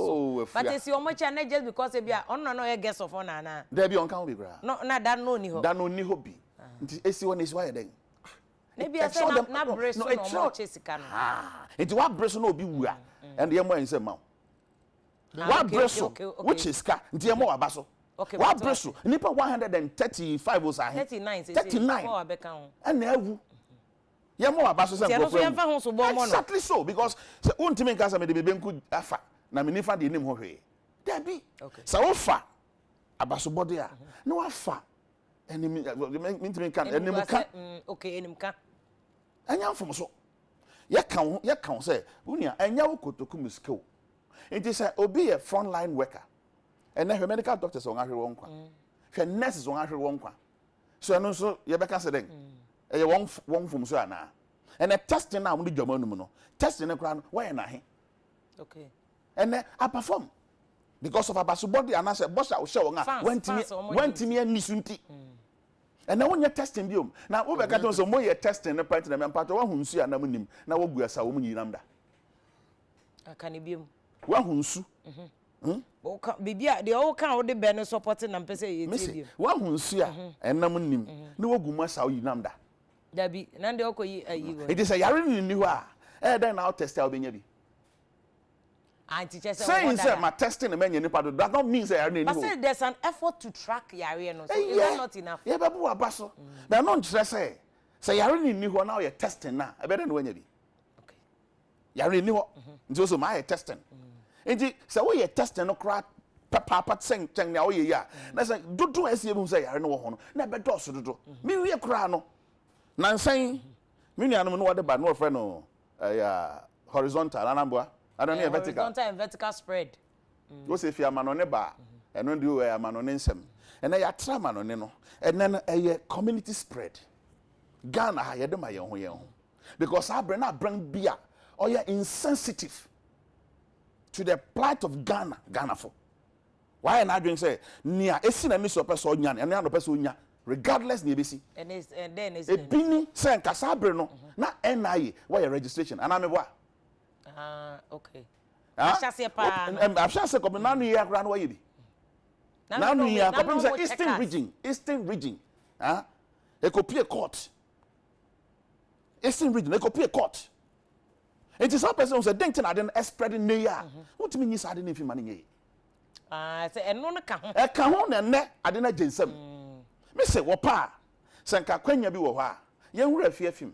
so but si o machi na just because e bi a on no guest of honor na there be on kan bi bra no na that no ni ho bi nti esi won esi why den maybe I say na brace no machi sikano nti wa brace no obi wu a and ye mo en say ma wa brace which is ka nti ye mo wa baso wa brace nipa 135 was ahe 39 for abeka ho and na awu ye mo wa baso say exactly so because say untimi nka say me de bebenku afa na me nifa de nim ho hwe there be so wo fa abaso body a na wa fa enemy untimi kan enemy kan okay enemy kan anya mfom so ye kan say unia anya wo kotoku musko it say obi a frontline worker and then medical doctors on ahwe won kwa hwe nurses on ahwe won kwa so no so ye beka say den e won fom so ana and the testing now we dwama num no testing ne kra no why na he okay and I perform because of abaso body and I say boss I show nga went me nisunti and now when you testing biom na wo beka ton so mo ye testing ne part na me part wa hunsu ana munim na wo guasa wo munyinam da aka ne biom wa hunsu bibia de o kan o de be no support na mpese ye tie biom wa hunsu a enam nim na wo gu masa wo yinam da dabi na de okoyi ayi wo it is a yare ni ho a then now test a obenya bi anti chese say my testing na menya nipa do that not mean say yare ni ho but say there's an effort to track yare no so is that not enough yeah babu abaso but no nchire say yare ni ho na o ye testing na e be den wanya bi okay yare ni ho nti so my testing nti say wo ye testing no kra papa tseng na wo ye ya na say dodo asie bu say yare no wo ho no na be do so dodo mi wie kra no nansan mi nuanom no wode ba no friend no horizontal anamboa I don't know vertical horizontal and vertical spread wo se fi amano ne ba eno ndi wo amano ne nsem ena ya tra amano ne no ena na community spread Ghana ha ye de ma ye ho because abre na brand bia or you insensitive to the plight of Ghana for why na drink say nia esi na ni so person nya na no person nya regardless ni ebesi and then is ebini say nkasa abre no na NIA why registration ana me boa okay ashase pa ashase ko na no ye akra no why bi na no ye akra say eastern region e copy court eastern region e copy court It is a person who dentin ade no spread ne ya. Wotimi nyi sa ade no fi ma ne ye. Say eno no ka ho. E ka ho na ne ade na gensam. Me say wo pa se nka kwanya bi wo ho a ye nwura afiafim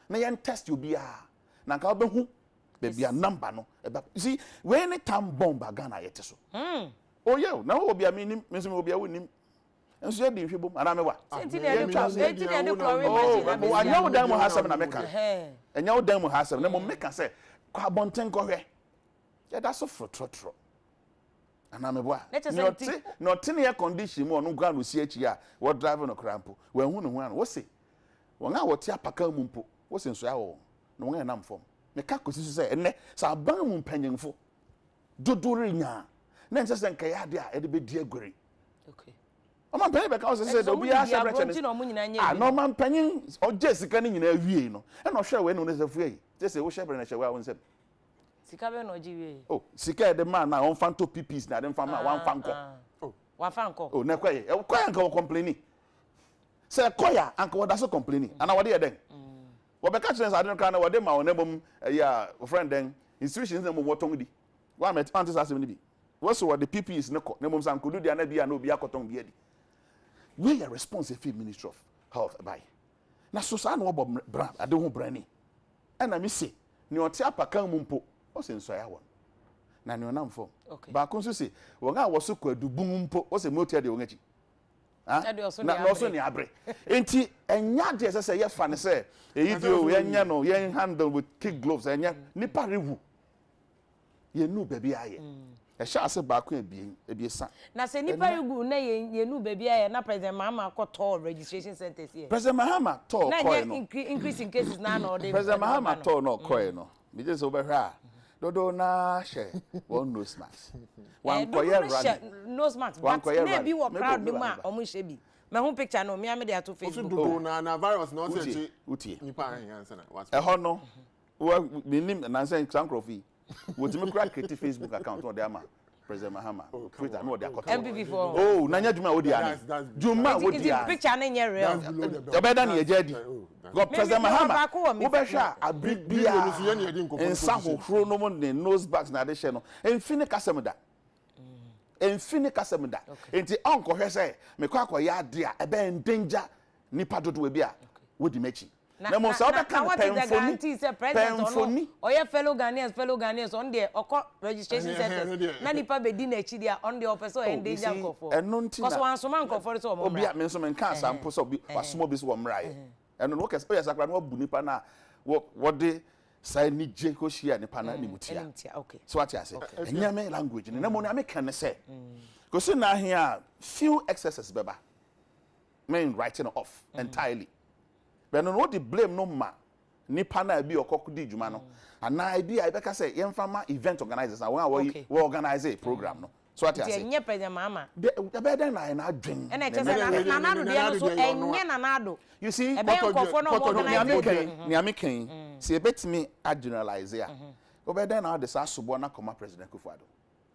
na ye test obi a na nka obehu be bia number no you see when it time bomb Ghana yete so oh yeah na obi a me nim me so obi a wonim enso ye di hwebom ana me wa enti na de klowe oh anya wo dan mu hasam na meka anya wo dan mu hasam na mo meka say kwa bonten kohwe ye da so frotrotro ana me boa not in air condition mo no gwa no si achi a wo drive no krampo we hu no hu an wo se won a wo ti apaka mu mpo wo se nso ya wo no won na mfom me ka kosi so se enne sa ban mu mpanyimfo dodore nya na nse se nka ya de a e de be di agori okay o man pany be ka so se de obi a se breche no man panyin o je sika ni nyina awie no e no hwe we no ne se fu yi je se wo hwe bre na hwe wa won se sika be no jiwe oh sika de man na on fan to pp's na de fan ma wan fan ko oh wan fan ko oh na kwaye e kwaye anka wo complaining say koya anka wo da so complaining ana wo de ye den wo be ka chere sa de kan na wo de ma wo na bom ya friend den institutions na mo wotong di wa met antis asem ni bi wo so wo de pp's ne ko na bom san kodu dia na bia na obi akotong bia di we are responsible ministry of health by na so sa na wo bob bra ade ho brani ana mi se ni o ti apakan mu mpo o se nso ya won na ni onam fo ba ko so se wo ga wo so kwadu bum mpo o se motia de wo ngachi na so ni abre enti enya de se ye fa ne se eyi dio ye nya no ye handle with kid gloves enya nipa rewu ye nu baby aye e sha ase ba ko ebiesa na se nipa rewu na ye nu baby aye na president Mahama ko toll registration centers here president Mahama toll ko no increase in cases na no dey president Mahama toll no ko no bi je so be hwa dodo na she one nose mask one koye run nose mask but maybe we crowd dem a omo she bi me hu picture no me am dey to Facebook dodo na virus no say nipa answer na what e ho no we nim na say sankrofi we ti me create Facebook account on there ma president Mahama Twitter no dey akoto MPP for oh na nya juma wo dia juma wo dia picture na nye real the better na ye jadi God president Mahama wo be hwa abribia ensa hohro no mo ne nose bags na de hye no enfini kasem da enfini kasem da enti onko hwe say me kwa akọ ya de a ebe endanger nipa dodo we bia wo di mechi na mo sa oda kan penfoni oye fellow Ghanaians on there okọ registration centers na nipa be di na echi dia on there opeso endanger nkofo because wan so man nkofo so mo obi a me so me kan sample so obi wasomo bi so wo mrae eno no kese oya sakra no bu nipa na wo de sai ni je ko hia nipa na ni mutia okay so what you say enyame language ni na mo na me kan say ko so na here few excesses beba men writing off entirely but no the blame no ma nipa na bi okokudi djuma no ana bi ai beka say yemfa ma event organizers na we organize a program no so what you say enye president Mahama the better na adwen na che say na do de so enye na do you see ni amaken see e betimi a generalize ya o better na the sasobo na koma president Kufuado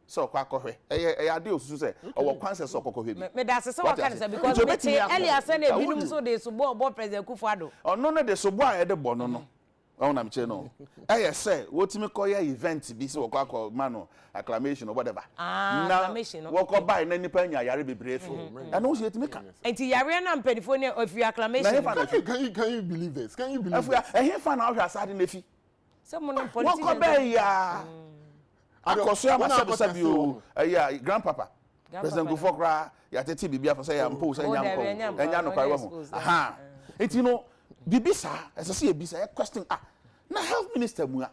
so kwa kohwe e ade osusu say owo kwanse so kokohwe bi me da se wa kan say because me te earlier say na binum so de subo president Kufuado ono no de subo a e de bono no na mche no say wotimi koya event bi se wo kwa mano acclamation or whatever acclamation wo ko buy na nipa nya yare bebrefo and no yetimi ka enti yare na mpedifo ne of your acclamation can you believe this can you believe this ehia fa na ohwa asade na fi se mo no politician wo ko buy ya akoso ya masabi o ya grandpapa president Gufokra ya tete bibia for say ya mpo say nya no kwawe ho aha enti no bibisa esese e bisa e question na health minister mu a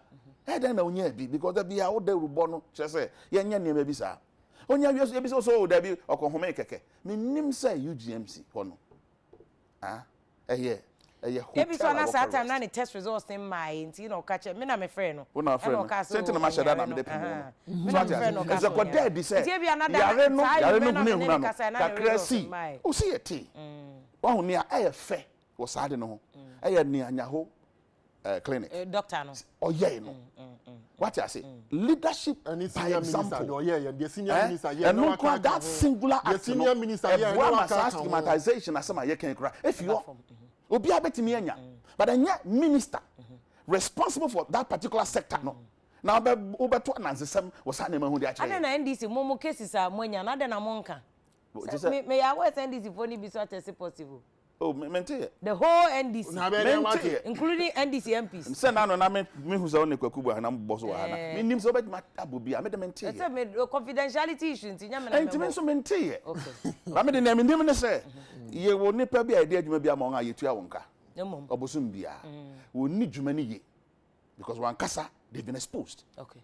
then na onya bi because there be a wo de rubo no che say ye nya ne ma bisa onya wi so bisa so da bi okohome keke menim say UGMC ho no ebi so na sa time na ni test results in my enti no ka che me na me friend no una friend sente na ma sheda na me de pimo me na friend no ka so ko dead say yare no gune huna no kakra si o si eti wa hu ni a fe wo saade no ho ni anya ho clinic doctor no oye no what you say leadership and by example the senior minister no that singular the senior minister stigmatization as some ye can cry if you obi abetimi anya but anya minister responsible for that particular sector no. Now over to announce some was animal who they actually. I don't know NDC momo cases are monya na na monka. May I was NDC for be so as possible. Oh, maintain the whole NDC, including NDC MPs. Send down on me who's on the Kuba and I'm boss. Me names over my tabubi. I made them maintain. That's a confidentiality issue. And to maintain. Okay. I made the name in him say, you will never be idea you may be among you to your wonka. Obosumbia. We need you many because one casa they've been exposed. Okay.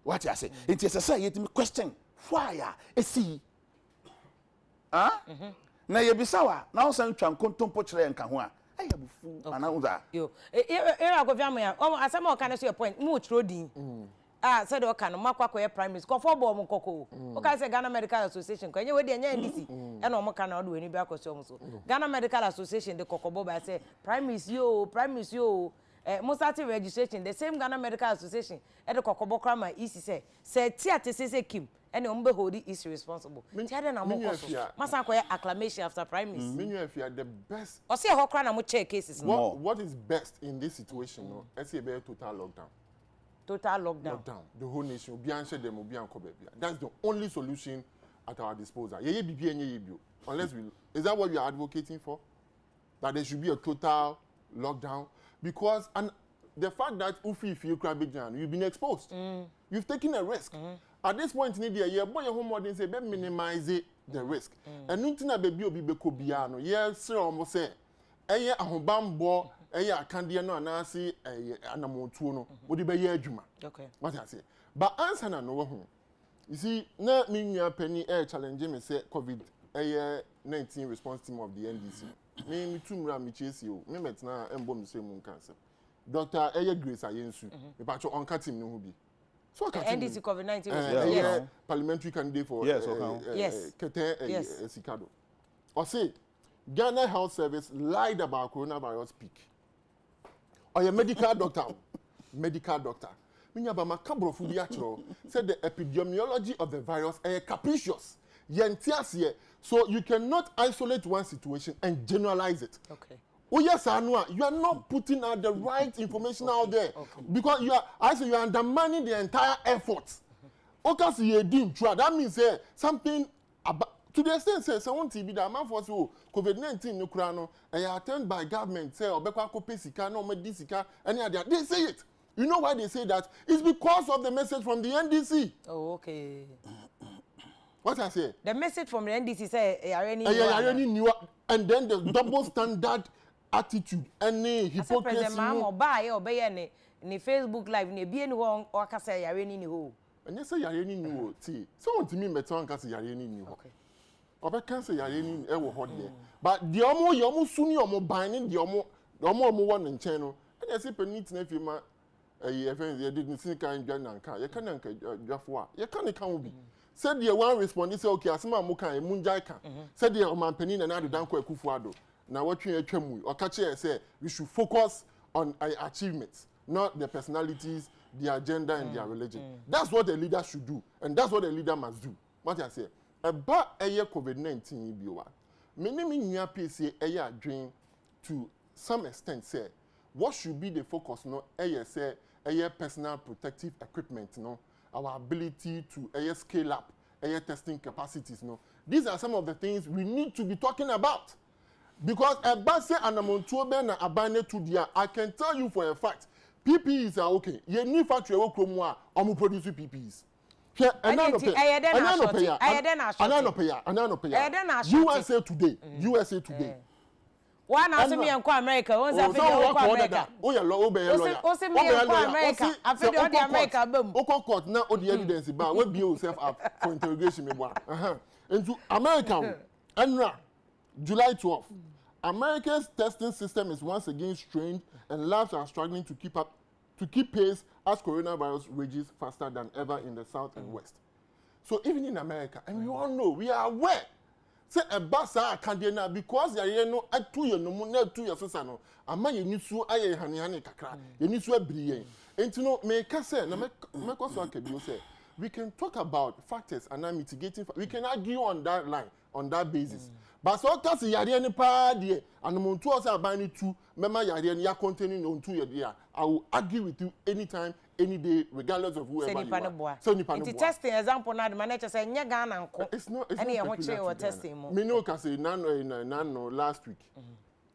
What I say? It is a say, question. Why? See. Huh? Na ye bisawa na o san twa nkontompo kire enka ho a ayi abufu anawuza yo era go fiamu ya o asema o kan so your point mu tro din said o kan makwa ye primary school for bo mo kokko o kan say Ghana Medical Association ko enye we de enye NDC e na o mo kan na o do eni bi akoso mo so Ghana Medical Association de kokko by say primary yo mo start registration the same Ghana Medical Association e de kokko krama isi say tiate say kim and umbe hodi is responsible. Tiade na mo koso. Masa ko acclamation after prime minister. Menu if you are the best. O say ho kra na mo check cases. What is best in this situation no? I say be total lockdown. Total lockdown. The whole nation obi anche dem obi anko bebia. That's the only solution at our disposal. Ye bibi enye ye bio. Unless we is that what you are advocating for? That there should be a total lockdown because and the fact that if you crab you've been exposed. You've taken a risk. At this point in the year, boy, your homework say be minimize the risk. And nothing na baby obi beko bia no. Yes, sir, almost say. Eye ahobambo, eye akandia no anasi anamontuo no. Odi be ye adwuma. Okay. What I say. But answer na no ho. You see, na me nua penny challenge me say COVID 19 response team of the NDC. Me tumra me chase you. Me metna embo me say mun cancer. Dr. Grace Ayensu. Me patcho on cat team no ho bi. So NDC COVID-19 yes. Parliamentary candidate for yes. Sikado. Or say Ghana Health Service lied about coronavirus peak. Or your medical doctor. Minya ba makabro fu bi achro said the epidemiology of the virus is capricious. So you cannot isolate one situation and generalize it. Okay. Oh yes, Anua, you are not putting out the right information out there because you are undermining the entire effort. Okay, so you didn't try. That means something about to the extent say someone TB that man for so COVID-19 no krano and you attend by government say obekwa ko pesika no medisika any other. They say it. You know why they say that? It's because of the message from the NDC. Oh, okay. What I say? The message from the NDC say already knew and then the double standard attitude any hypocrisy no buy obey ni Facebook live ni bie ni ho o aka say yare ni ho and say yare ni ho ti so want me meto aka say yare ni ho okay obe kan say yare ni e wo ho de but the omo suni omo ban ni the omo wo ne nchen no and say penit na fi ma friends ye did sin kan dwan nanka ye kan nanka dwafo a ye kan ne kan obi said the one respond say okay asema mo kan e munjai kan said the man penin na do danko akufu ado. Now what you atwam or catch say we should focus on achievements, not the personalities, the agenda and their religion. That's what a leader should do, and that's what a leader must do. What I say about a year COVID-19 biwa. Many nya PC a dream to some extent say what should be the focus no say a personal protective equipment no our ability to scale up testing capacities no. These are some of the things we need to be talking about. Because Ebase and Amontuobe na abane to dia, I can tell you for a fact, PPEs are okay. Ye ni factory wo kromwa, omo produce PPEs. Here, anano pay. USA today. One answer me and America. One answer me America. Oh yeah, lawyer. Oh say me and America. I feel the America boom. Oko court na all the evidence ba. We be yourself up for interrogation me boy. Into America. Enra July 12th. America's testing system is once again strained and labs are struggling to keep pace as coronavirus rages faster than ever in the South and West. So even in America, and we all know, we are aware, say a basa candiana because there no at 2 years no more 2 years so no ama ye nisu aye hani kakra ye nisu abriye enti no make say na make so akabio say we can talk about factors and mitigating we can argue on that line on that basis But so case yare ni pa de anomontu o say aban ni tu mema yare ni ya containing on tu ye I will argue with you anytime any day regardless of whoever you are. So nipa no boa. Testing example na de manager say nya Ghana nko. It's not any ho che o testing mo. Me no ka say nano last week.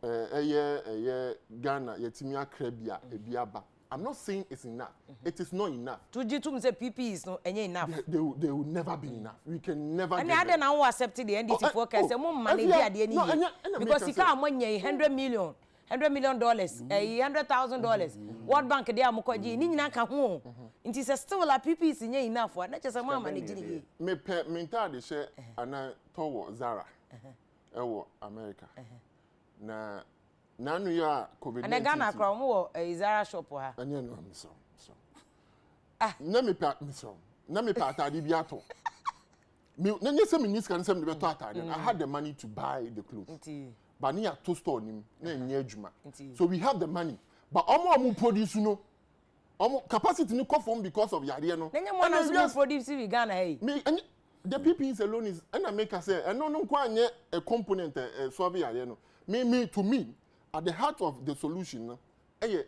Ghana yetimi akrabia ebiaba. I'm not saying it's enough. It is not enough. To say PP is no enough. They will never be enough. We can never. And I don't accept the NDC forecast. Money because you can't money $100 million. $100 million, $100,000. World Bank they are mokoji. Ni nyina ka ho. It is still a PP is enough. Not just a man managing. Me mental de share ana towo Zara. Ewo America. Na nanu ya COVID-19. And Ghana kra mo Zara shop ha. Anya no so. Na me pa miso. Na me pa atade bi ato. Me na nyese me niska nsem de beto atade. I had the money to buy the clothes. But near to store nim na enye adwuma. So we have the money. But omo produce no. Omo capacity no come from because of yare no. Nenya mo na produce we Ghana hey. Me the PPE alone is and I make us say no kwa anye a component solve yare no. Me to me at the heart of the solution no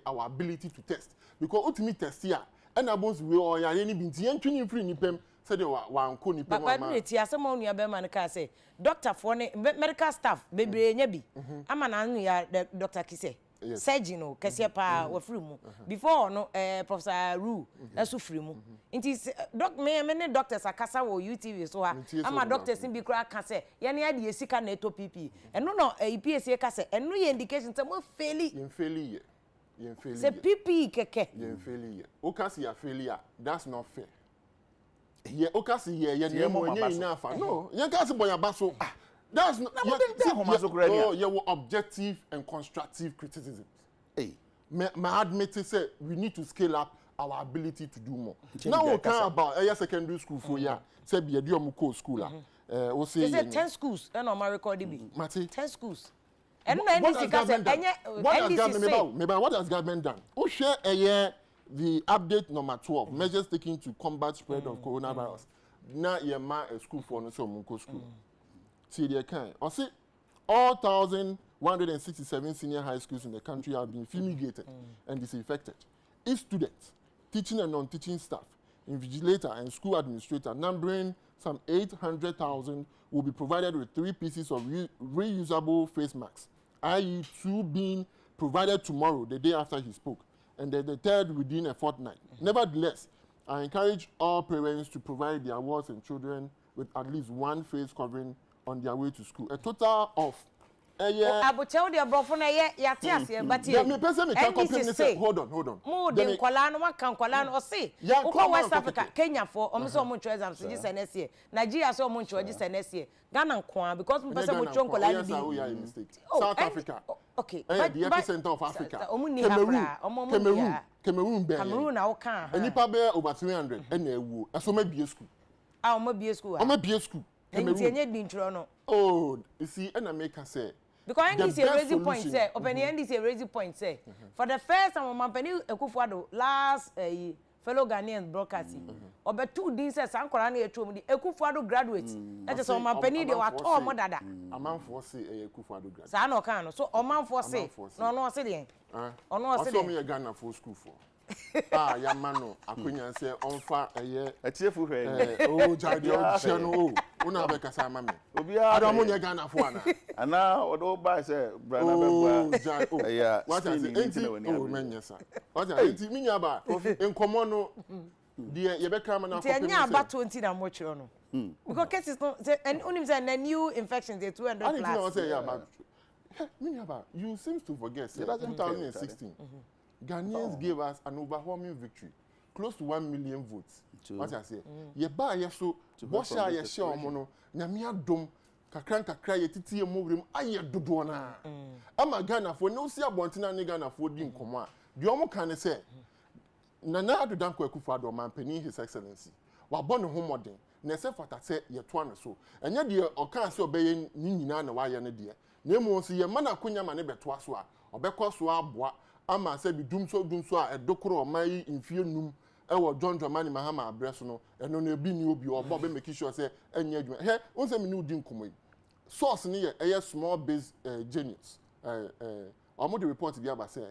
our ability to test because ultimate test here and abos we or yare ni binti entwini free ni pem said they wa nko ni pem ma but it ya some onu ya be man ka say doctor for medical staff bebre nya bi ama na anu ya doctor kise surgeon no kese pa wa free mu before no professor Ru asu free mu nti doc me ne doctors akasa wo UTV so ha ama doctors bi kra ka say ye ne ade esika na eto PP eno no EPSA ka say eno ye indication say mo faili say PP keke ye faili o ka say ya failure that's not fair ye o ka say ye mo nye ina fa no ye ka say boya baso that's not your objective and constructive criticism. Hey, my admit say we need to scale up our ability to do more. Now we can about secondary school for ya. Say be a school. We say 10 schools. And on my record be 10 schools. And what has government done? We share the update number 12 measures taken to combat spread of coronavirus. Now you a school for no so munko school. See they can. I see all 1,167 senior high schools in the country have been fumigated and disinfected. Each student, teaching and non-teaching staff, invigilator and school administrator, numbering some 800,000, will be provided with 3 pieces of reusable face masks, i.e. 2 being provided tomorrow, the day after he spoke, and then the 3rd within a fortnight. Nevertheless, I encourage all parents to provide their wards and children with at least 1 face covering on their way to school. A total of Abuchew de brofo na ye ase but me person me can complain say hold on. Mo de nkwala no maka nkwala no say uko West Africa Kenya for omso mo ncho exam so just next year Nigeria so mo ncho just next year Ghana nkwa because me person mo ncho nkwala ni South Africa okay but the epicenter of Africa Cameroon na o kan enipa be over 300 na ewu eso ma bie school o ma bie school oh, you see, and I make her say because NDC a raising point say, open NDC a raising point say, for the first time, my penny Ekufuado last fellow Ghanaian broadcasting, over 2 days, Sankorani told me Ekufuado graduates. That is on my penny. They were all more than that. A man for say a Ekufuado graduate. Sano Kano, so a man for say, no, city. Oh, no, I saw me a Ghana for school for. Yamano, Akunya say on fire a cheerful oh, Jadion, Unabeka Samami. I don't want Ghana for one. And now, what all by say, brother, what is it? What is it? In Comono, dear Yabeka, and I'm about 20 and much on. Because cases and only a new infection, they're 200 you seem to forget, 2016. Ghanaians gave us an overwhelming victory, close to 1 million votes. What I say? Ye ba ye so, washa ye share mono, nyamia dom, kakra ye titi ye mobrim, aye dodo na. Ama Ghana for no see abontina ni Ghana for di nkoma. The omo can say, Nana Addo Dankwa Akufo-Addo Mampani His Excellency. Wa born home modern. Na se fata say ye to na so. Enya de o kan say obeye ni nyina na wa ye ne de. Na emu so ye mana konya ma ne beto so a, obekọ so aboa. Ama say bi dum so a edokoro omai infie num e wo John Dramani Mahama address no eno na ebi ni obi obo be make sure say enya adwuma he won say me ni udi nkomo source ni a small base genius almost the report bi aba say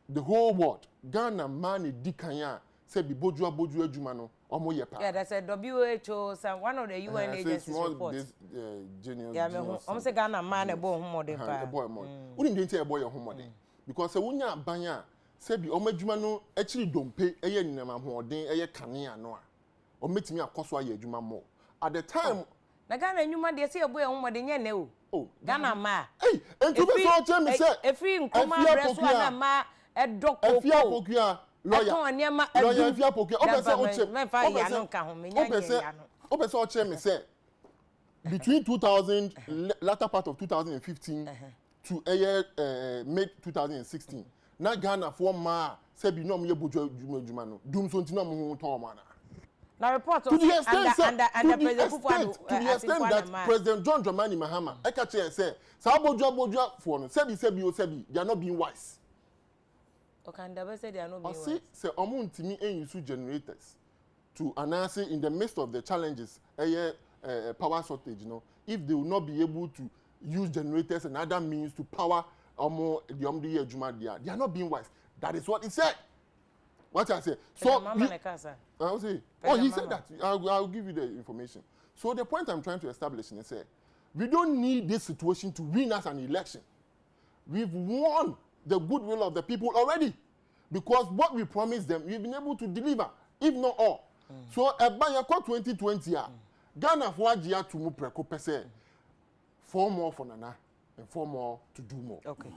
the whole world Ghana man dikanya say bi boju adwuma no almost ye pa. Yeah, that's a WHO, some one of the UN agencies report. This genius. Yeah, me say Ghana man e bo homode pa. E bo mo. Uni dey tell e boy homode because say wonya abanya say bi adwuma no actually dompe eye ninam ahoden eye kanea no a ometimi akoso aye adwuma mo at the time. Na Ghana nyuma de say e boy homode nye ne o. Oh, Ghana ma. Hey, entu be so tell me say efri nkoma breso na ma edokoko. Efia pokua lawyer. Lawyer efia pokua. Obese o che me say between 2000 latter part of 2015 to mid 2016 na Ghana for ma say bi no mo ye bojo adwuma no dum so ntino mo ho to ma na. Now report to the extent that President John Dramani Mahama ekache say sa bojo for no sebi they are not being wise. Okay, and they say they are not being wise. Say omo ntimi use generators to announce in the midst of the challenges power shortage, you know, if they will not be able to use generators and other means to power omo the ejuma they are not being wise. That is what he said. What I say. So I'll say, he said that. I'll give you the information. So the point I'm trying to establish is say, we don't need this situation to win us an election. We've won the goodwill of the people already. Because what we promised them, we've been able to deliver, if not all. So, Ebayako 2020, Ghana for Ajia to move preko pese, 4 more for Nana, and 4 more to do more. Okay.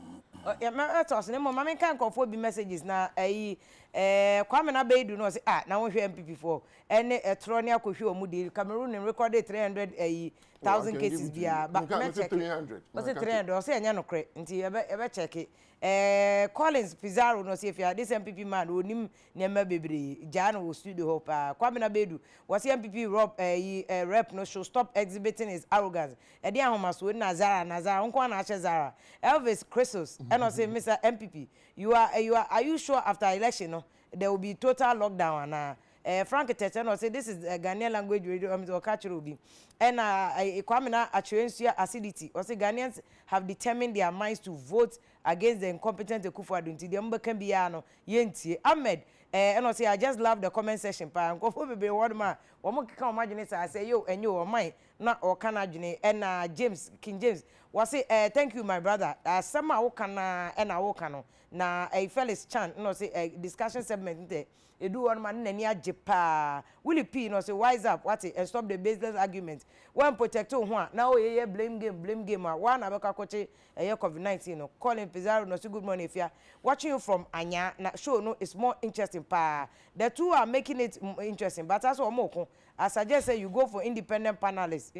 Yeah, my thoughts. Nemo, mama can't confirm the messages na. Kwame na be do no say na won hwe MPP for. Ene Etronia ko hwe omudi Cameroon recorded 300,000 cases bia. But me check 300. Was it 300? Or say anya no kre. Nti ebe check it. Collins Pizarro no say if this MPP man onim nema bebre Jano wo studio ho pa. Kwame na be do was MPP rep no should stop exhibiting his arrogance. E dey ahoma so na Zara nko na ache Zara. Elvis Christos and I say Mr. MPP are you sure after election no there will be total lockdown and Frank Teteno say this is Ghanaian language radio or catch Ruby and Kwamina Achurensua acidity or say Ghanaians have determined their minds to vote against the incompetent Akufo-Addo until the can be yenti Ahmed and I say I just love the comment section pa go for be word man one can imagine I say yo and you or mine not or can and King James was say thank you my brother sama okana and okano na Felix Chan no say discussion segment there e do one man nani ajepa Willie P no say wise up what and stop the baseless argument one protect ho now ye blame game one abeka koche COVID-19 no calling Pizarro no say good morning if you watching you from Anya na show no is more interesting pa the two are making it interesting but as omoko I suggest say you go for independent panelists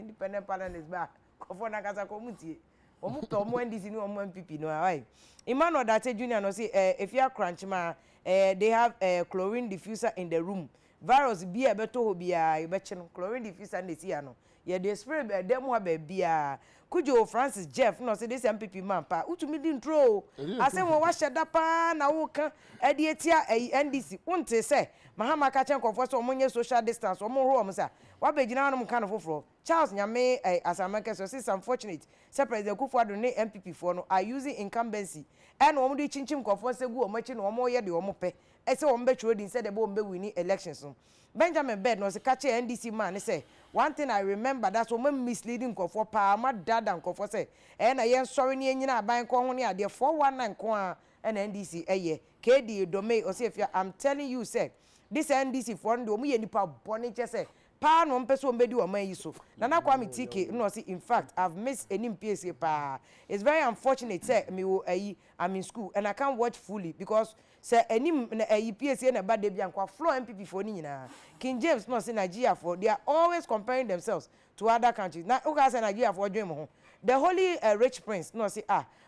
ba kofo na kasa komutie omo NDC ni omo MPP no why Emmanuel Date Junior no say if you are crunch ma they have chlorine diffuser in the room virus be a beto ho bia e be che no chlorine diffuser na see no ye dey spray dem ho ba bia Kujo Francis Jeff no say this MPP man pa utumi di ntro ase won wa sheda pa na wo kan e de etia NDC unte say Mahama ka chen konfo so omonye social distance omo ho omo sa wa be gina no kan foforo Charles Nyame Asamaka so it's unfortunate say President Akufo-Addo ne MPP for no are using incumbency and omo di chinchim konfo se gu omo chi no omo ye de omo pe e say omo be chwo di say de bo omo be win elections no Benjamin Bed no say ka che NDC man say one thing I remember that's when misleading konfo pa ma dada konfo say na yen sorry ni enyina aban ko ho ne ade 419 ko a na NDC KD Dome or say if I'm telling you say this NDC for ndo omo ye nipa boni che say pa no mpeso ombedi o man yi so Nana Kwame TK no say in fact I've missed any PSA pa it's very unfortunate say me wo I'm in school and I can't watch fully because say any PSA na bad dey biankwa floor MPP for ni nyina King James no say Nigeria for they are always comparing themselves to other countries na uka say Nigeria for join mo the holy rich prince no say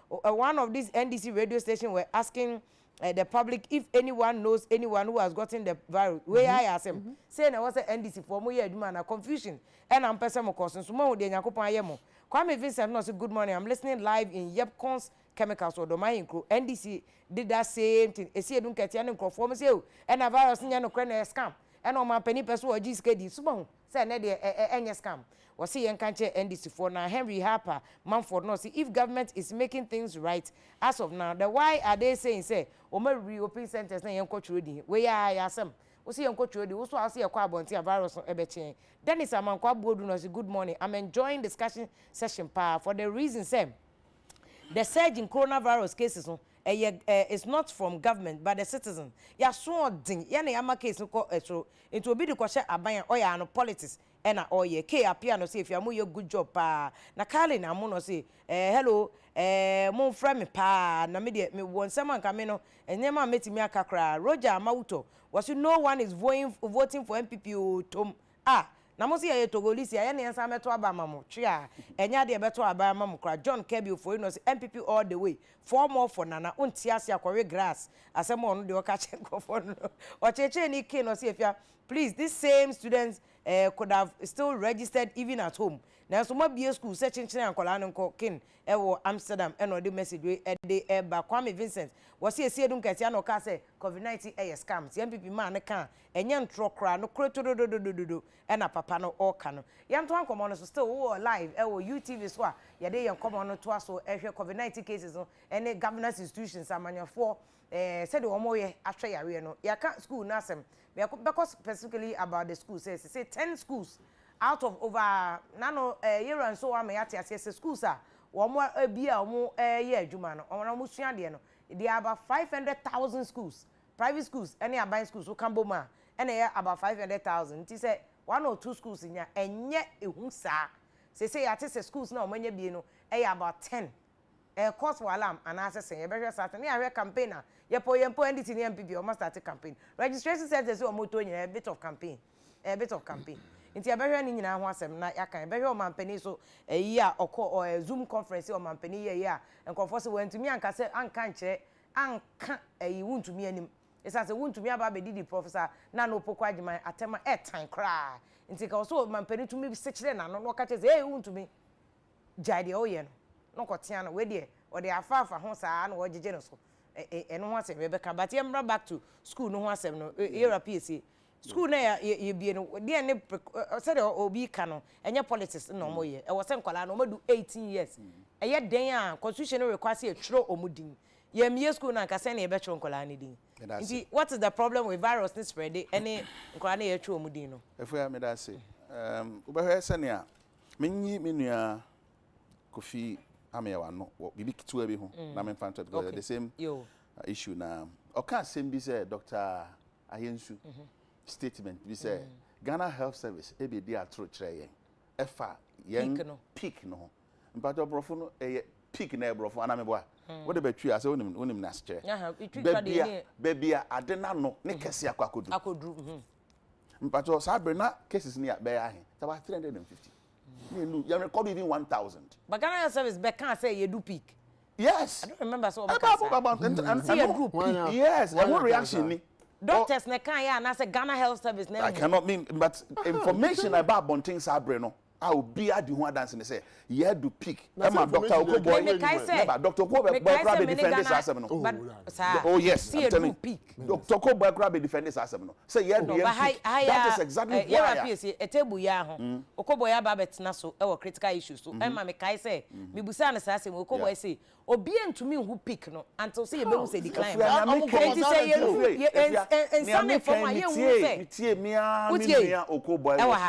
one of these NDC radio station were asking the public if anyone knows anyone who has gotten the virus where I ask him say na was NDC for mo ye aduma na confusion and am person mo cause so mo de yakopon ayemo Kwame Vincent no say good morning I'm listening live in Yepcons chemicals or domain crew NDC did that same thing e see edun ketia ne nkrofo mo say and a virus nya no kre na scam and on my penny person or G skedi sumo say na de enye scam we see yen kanche NDC for now Henry Harper Manford no see if government is making things right as of now the why are they saying say o ma reopen centers na yen kwaturo di we ya asem we see yen kwaturo di we so ase ekwa abonti virus no ebechen Dennis Amankwa Bodu no say good morning I'm enjoying discussion session for the reason say the surge in coronavirus cases no it's not from government but the citizen ya so ding ya na yama case ko so into obi de kwhye aban oya no politics na oye ke apia no say if you am you good job pa na kale na mo no say hello mo frame me pa na me de me won sem anka me no enyema metimi akakra Roger Amawuto was no one is voting for MPP o tom na mo say Togolisi ya na yansa meto aba mamo twe a enya de beto aba mamo kra John Kirby for no MPP all the way 4 more for nana unti ase akwawe grass asem onu de oka chenko for no o cheche ni ke no say if please these same students could have still registered even at home na so ma bie school se chenchen ankola nko kin ewo Amsterdam eno de message we de ba Kwame Vincent was say edun kase na oka say COVID-19 scam MPP man ne kan enye ntro kra no krotododododo ena papa no oka no yam to ankomo no so still wo live ewo UTV so a ye de yen komo no to aso ehwe COVID-19 cases no ene governance institutions amanyafo said the omoye atwe yare no ya ka school na asem because specifically about the school say 10 schools out of over nano year and so am yati ase schools are omo bia omo ye adwuma no omo mo sua de no there are about 500,000 schools private schools any aban schools so kambo ma and about 500,000 it say 1 or 2 schools nya enye ehun sa say yati say schools na omo nya bi no about 10 course for alarm and access ye be start na ya campaigner ye po NDC ni MPP o must start a campaign registration centers o moto nyina a bit of campaign nti ya be ni nyina ho asem na ya kan be hwe o mampani so yi a okọ Zoom conference o mampani ye ya enkonfo se wantumi anka se anka nche anka wuntumi anim esa se wuntumi aba be didi professor na no pokwa agima atema time kra nti ka so mampani tumi se kire na no ka che se wuntumi jade o ye no no kotia no we de o de afafa ho saa na wo jeje no so eno ho asem be ka but ye mra back to school no ho asem no era PSA school na ye bie no de ne said obi ka no enye politics no mo ye e wo se nkwala no madu 18 years eye den a constitution requires e tro omudin ye mie school na nka se na ye be tro nkwala ne din nti what is the problem with virus this spread any nkwala na ye tro omudin no efu ya me da say ubehwe se ne a menyi menua Kofi amewa no bibi kitua bi ho na me fan to the same issue na oka same bi say Dr. Ayensu statement bi say Ghana Health Service e be di atro kire yen efa yen peak no mpato brofo no peak na brofo ana me boa wo de betwi ase wonim na sekere bebia ade na no ne kese akodu mpato sabre na cases ni be ya he about 350 you record even 1,000. But Ghana Health Service can say you do peak. Yes. I don't remember so much. Yes. And what reaction? Doctors ne can ya na say Ghana Health Service. I cannot mean, but information about Bonting Sabre no. I will be at the one dancing. They say, yeah, do peak. I'm a doctor. Dr. Kobe defend this as oh, yes. I'm telling you. Dr. Kobe defend this as say, yeah, do that is exactly why. Yeah, a table ya home. Okoboya Babet Naso, our critical issues. So, Emma Mekai say, Mibusan assassin, Okoboy say, obedient to me who pick no until say you say decline. And some from my year will say,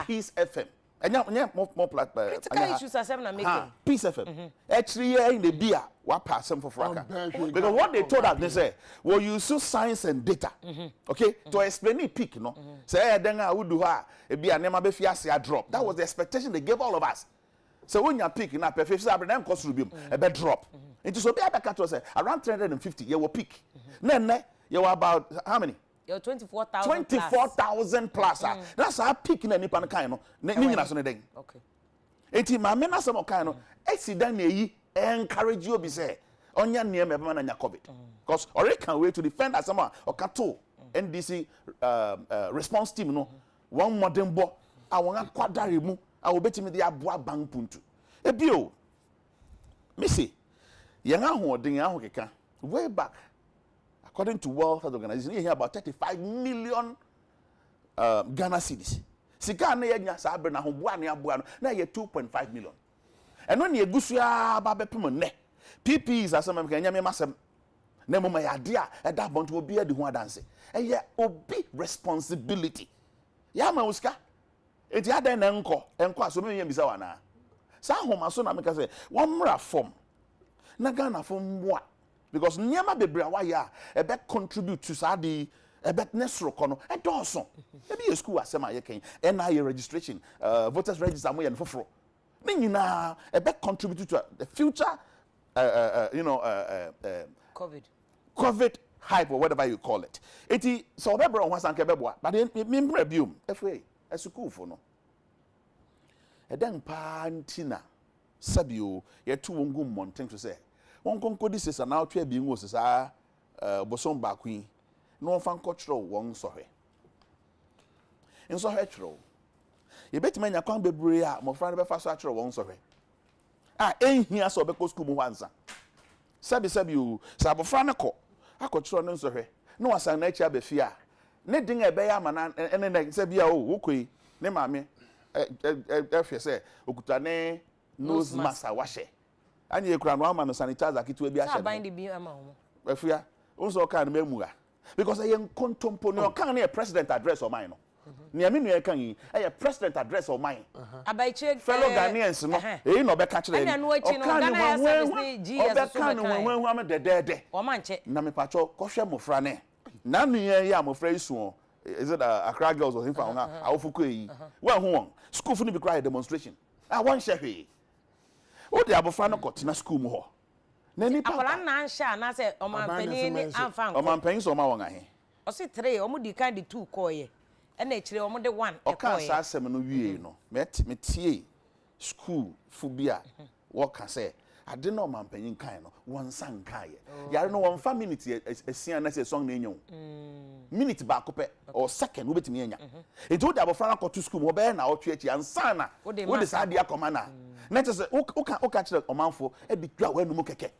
Peace FM. And more critical issues are seven making. Peace FM. Actually, in the beer, what pass them for fracas. Because what they told us, they say, well, you use science and data, okay, to explain the peak, no? Say, then I would do her, it be a name of a drop. That was the expectation they gave all of us. So when you're picking up a 50, then cost will be a bed drop. It is around 350, you will peak. Then you were about how many? You're 24,000 24,000 plus. That's our peak in any panakino. Okay. Eti mama na some kind of accident ye encourage you be say onya near me man na COVID. Because already can wait to defend as someone or kato NDC response team no one modern bo I want kwadare mu I will bet me the aboa bang puntu. Ebio me say yanga hoodin ya hokeka way back according to World Health Organization, you hear about 35 million Ghana cedis. Sika na yenya sa abre na ho boa na aboa no na ye 2.5 million. Eno na egusu ya ba bepem ne. PPs asem am kanya me masem. Na mama ya de a eda bonto obi adi ho adanse. Eye obi responsibility. Ya ma uska. Enti ada na enko aso me yem bisa wana. Sa homa so na me ka say wonmra form. Na Ghana form boa because nyama bebre wa ya ebe contribute to sa di ebet nesro kono e doso e be school asema ye ken NIA registration voters register mo ye no foforo me nyina ebet contribute to the future COVID hype or whatever you call it eti so be bro hwasan ke beboa but me mbra biom efe e school fo no e den pa ntina sabio ye tu wongu monten to say won konkodi sesa na otwa bi ngo sesa bosom ba kwin no fan kotro won sohwe enso hetro ye betima nya kwan bebre a mo fra be fa so atro won sohwe enhia so be ko school mu hansa sabi o sabofra ne ko akotro no sohwe no wasan na achi abefia ne din ebe ya mana ene sabi a o wokoi ne maame ehwe se okuta ne nose mask awahye anya ekura no ama no sanitizer kitu bi ahye bind bi ama ho afia unso kan memua because I am contempo no kan na president address o mine no ne ami no kan yi president address o mine abaiche fellow Ghanaians no no be ka kire ni o kan ni GS so be kan hu am de o manche na me pacho ko hwe mofra ne na nu ye ya mofra isu is it Accra girls or him fa awofoko yi wa hu won school fu ni be cry demonstration won hwe o de abofra no ko tina school mu ho na ni papa akola na ansha na se omanpani ni amfa nko omanpani so ma won ahe o se 3 o mu di kan di 2 koye e na ekire o mu de 1 e koye o kan sa asem no wie no me tie school fu bia wo ka se ade na omanpani kan no won san kan ye yare no won fa minute esia na se song na enyo minute ba ko pe or second wo betimi anya e to de abofra na ko to school mo be na o twa echi ansa na wo de sa dia komana na te se o ka kire omanfo e di twa wanu mu keke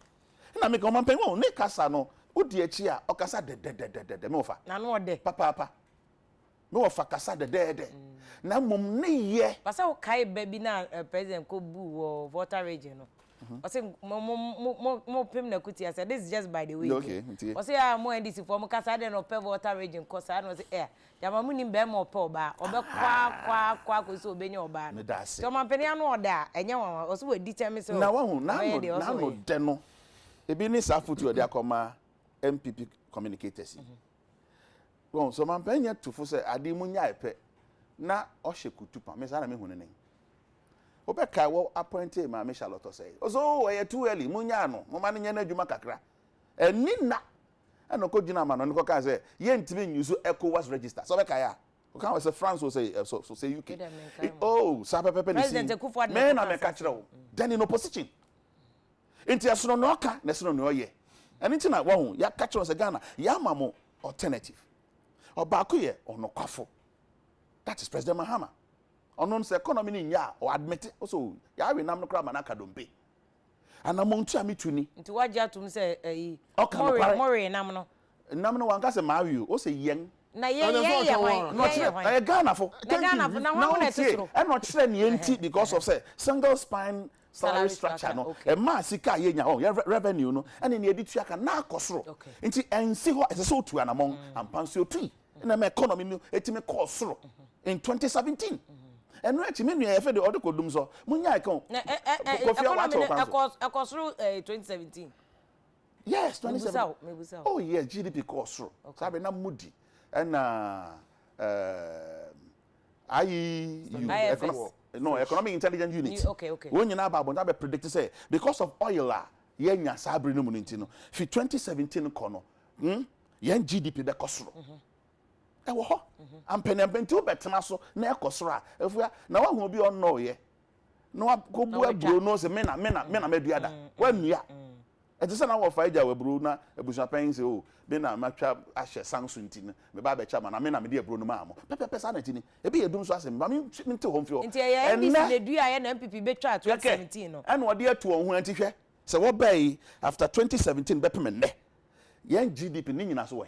na me ka omanpani wo ne kasa no wo di echi a o kasa de me ofa na no ode papa me ofa kasa de na mom ne ye pasa o kai baby na president ko bu wo voter region no I say mo pim na kuti. I said this is just by the way. Okay. I say mo NDC for mo kasa de no pe water region cause I no say jama mu ni be mo pe oba obe kwa ko so obenya oba no. So man peni anu oda enye wan o so we determine so. Na wahu na no de no. Ebi ni sa futu ode akoma MPP communicators. Bon so man penya to fo say ade mu nya epe na o hye kutupa me sa na me hu ne. Obeka wo appointed ma me Charlotte say ozo we too early munya no mo ma ne nya na adwuma kakra eni na eno ko gina ma no ko ka say ye ntimi nyuso ECOWAS register so beka ya o kan say France so say UK oh sa pepe ni President Kufuor me na me ka kire wo then in opposition enti asono no ka na sono no ye eni ti na wo hu ya ka kire say Ghana ya ma mo alternative obaako ye ono kwafo that is President Mahama onon se economy ni nya o admit so ya we nam no kra manaka dompe anamontu amituni nti waje atum se more nam no wanka se mawi o se yen na yen wan no kire Ghana fo na wan na tisoro e no kire ne enti because of say single spine salary structure no e ma sika ye nya revenue no ene ne edi tuaka na akosoro nti ensi ho ese so tu anamon ampanso tu na me economy no etime kosoro in 2017 and right me no efe de odo kodum so munya kan Kofi akosoro 2017 yes 2017 oh yes GDP kosoro sabe na mudi na economic intelligence unit okay when you na ba bon be predict say because of oil ye nya sabre no mu ntino fi 2017 kono yen GDP be kosoro e wo ho ampenempenti obetena so na ekosoro a efua na wa hu bi onno ye na wa ko bu aburo no se me na maduada wa nua e te se na wo fa eja waburo na ebusa pen se o be na matwa ahye sanso ntini me ba be cha ma na me na me de aburo no ma mo pepe sa na tini e bi edum so asem ba me nte ho mfio nti ye ndisi le dua ye na MPP betwa 2017 no and wo de atu on hu antihwe se wo bai after 2017 bepem ne yen GDP ni nyina so wo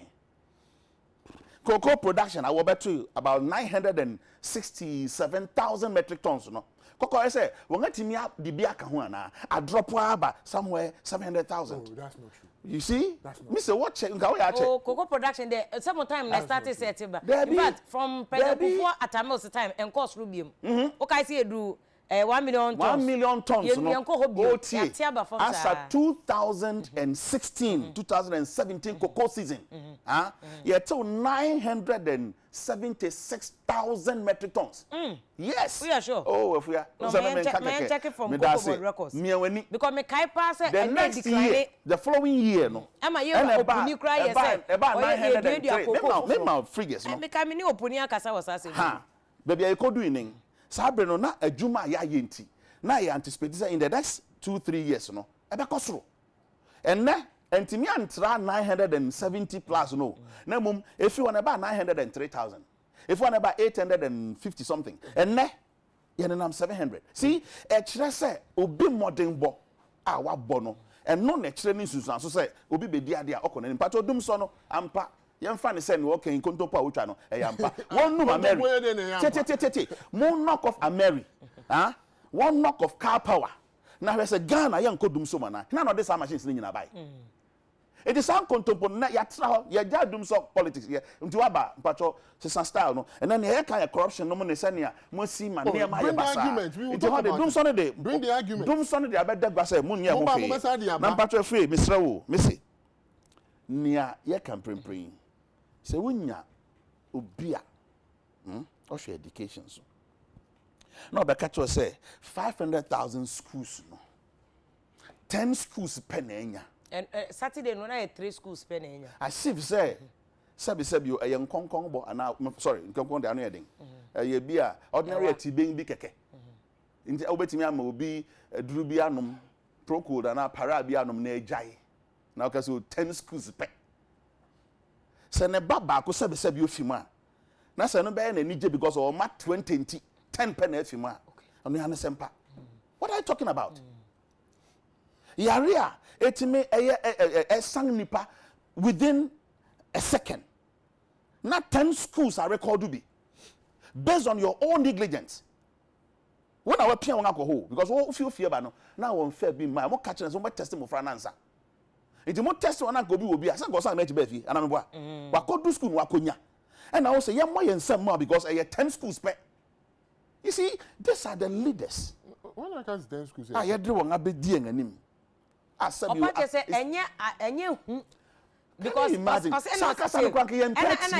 cocoa production I will bet you about 967,000 metric tons no cocoa I say when get me up the biaka ho na a drop about somewhere 700,000. Oh, that's not true. You see? Mr. What check oh, cocoa production there sometime I started setting back. In fact from before at a time and cost rubium. Okay, see do 1 million tons. 1 million tons. No. As at 2016, 2017 cocoa season. Yeah, till 976,000 metric tons. Yes. We are sure. Oh, if we are. No, me check it from cocoa board records. Because me kai pass the next year, the following year, no. Am I here opuni cry yes. About 903. Me figures, no. Me kai me ni opuni akasa was asking. Ha. Baby, I could do in. Sabre no na adwuma ya yenti na ya anticipate say in the next 2-3 years no ebe kosoro enne entimi antra 970 plus no na mum if you want about 903,000 if you want about 850 something enne ye nam 700 see e kire say obi modern bo a wa bo no eno na kire ni susan so say obi be dia dia okona ni pato dum so no ampa yemfa ne say no okay kontompo a wotwa no e yampa one no Mary tete one knock of Mary one knock of car power na we say Ghana yan kodum so mana na no this machines ni nyina bai it is some kontompo na ya tra ya ja dum so politics ye nti waba mpacho sisan style no and then here kan corruption no mo ne say na mo si ma ne ma ye basa nti ho de dum so no de bring the argument dum so no de abeda gba say mo nya mo fe na mpacho free misra wo mesi nia ye kan prempren se wonya obia or your education so no be catch us say 500,000 schools no 10 schools penenya and Saturday no na 3 schools penenya as if say sabi you a konkon bo ana sorry konkon de anu yeden ye bia ordinary atibeng bi keke nti obetimi ama obi duru bi anom procode na para bi anom na ejai na o ka so 10 schools pe se ne baba ko sabi ofima na se no be na nije because o ma 20 10 pen ofima anu ya ne sempa what are you talking about yaria etime sang nipa within a second not 10 schools are recorded be based on your own negligence when our pia won alcohol because we feel fear ba no na won fair be my mo catch so mo test mo fra nansa enti mo test won go bi wo bi asa go sang na chi ba fi ana me boa wa ko do school no akonya and I will say yeah mo yen sem more because 10 schools pe you see these are the leaders when I can 10 schools ye dre won abedi en anim asabi o pa say enye hu because and I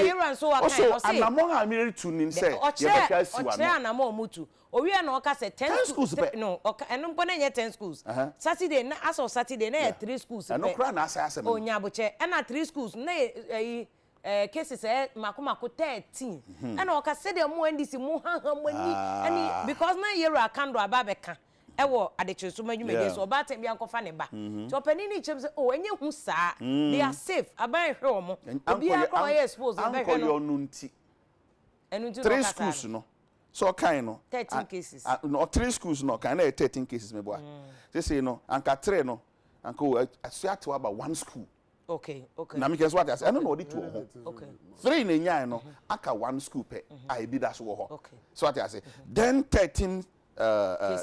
hear and so I say anamon amiri tunin say ye be ka si wa no anamon mutu owi na o ka say 10 schools no eno mpo na nye 10 schools Saturday na as of Saturday na 3 schools no kra na asa asem onya boche na 3 schools na cases makomako 13 and o ka say dem mo ndisi mo hanhamani and because na yero akando ababeka ewo Adekye so madwumede so oba tem bia nkofa ne ba to opani ni chem say oh enye hu saa they are safe aban hwe omo obi akọ ye expose be hwe no nunti enu nti 3 schools no so kind no 13 cases no 3 schools no kind na 13 cases me boa say no anka 3 no anka asuate about 1 school okay na me guess what I say no odi 2 ho okay 3 na nya no aka 1 school pe I be that so ho okay so what I say then 13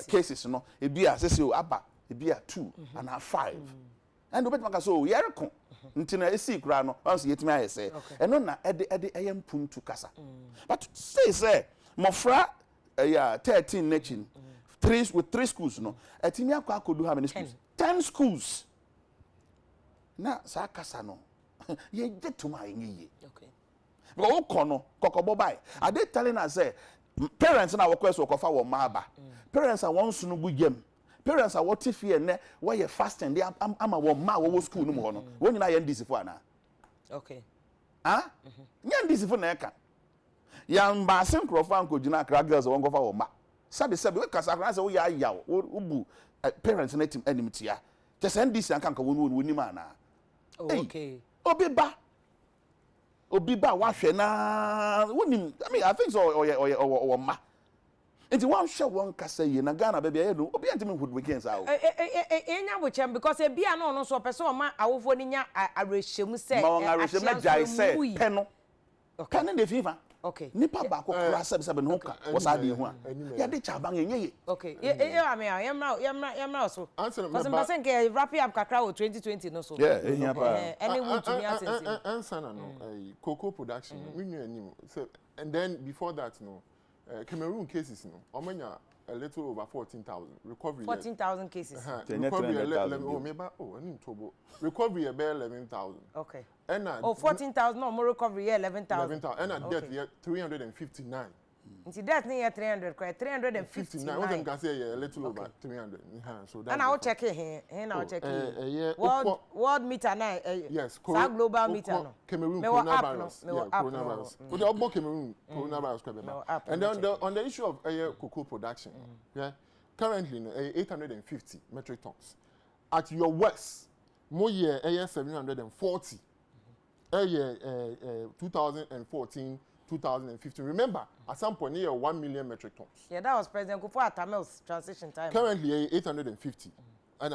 cases no ebia say aba ebia 2 and 5 and obet maka so yereko ntina esi kura no once yetimi ayese eno na ede eyempuntu kasa but say mofra 13 nechin 3 with 3 schools no atimi akwa akodu how many schools 10 schools na sa kasa no ye jetuma yenye okay because okono kokobo bai are they telling us say parents na request okofa wo maaba parents are won sunu bugem parents are what fear ne where you fasting they ama wo ma wo school no mo no wo nyina ye ndisi fo ana okay nya ndisi fo na eka ya mba sen krofa anko gina kra girls won kofa wo ma sabe we kasa kra say wo ya yaw wo bu parents na tim animtia just ndisi anka wo ni ma na okay obi ba wa hwe na wonim I mean I think so or ma enti wan hwe won kasa yi na Ghana ba bia no obi antimi hood weekends awo enya bo chem because e bia no so person o ma awofo ni nya arehwem se ma on arehwem na jai se pe no Okay. Can the fever? Okay. Nipa baako kura sebe no ka. Was ade ho a. Ya de chaban enye. Okay. I mean, yamra so. Because I'm saying ke wrap up kakra o 2020 no so. Yeah, ehia pa. Any wound to me asensi. Answer no cocoa production. We knew anim. So and then before that no Cameroon cases no. Omanya a little over 14,000 recovery. 14,000 cases. Recovery 11. Oh, maybe I need to recovery about 11,000. Okay. And 14,000 no more recovery 11,000. 11,000. And death here 359. Nti death near 300, 359. What can say a little over 300. So that. And I'll check it here. And I'll check it. World meter now. Yes. Global meter no. Cameroon coronavirus. Yeah, coronavirus. With the about Cameroon coronavirus. And then on the issue of cocoa production, yeah, currently 850 metric tons. At your worst, more year 740. 2014. 2015. Remember, at some point, near 1 million metric tons. Yeah, that was President Kufuor-Atamel's transition time. Currently, 850. And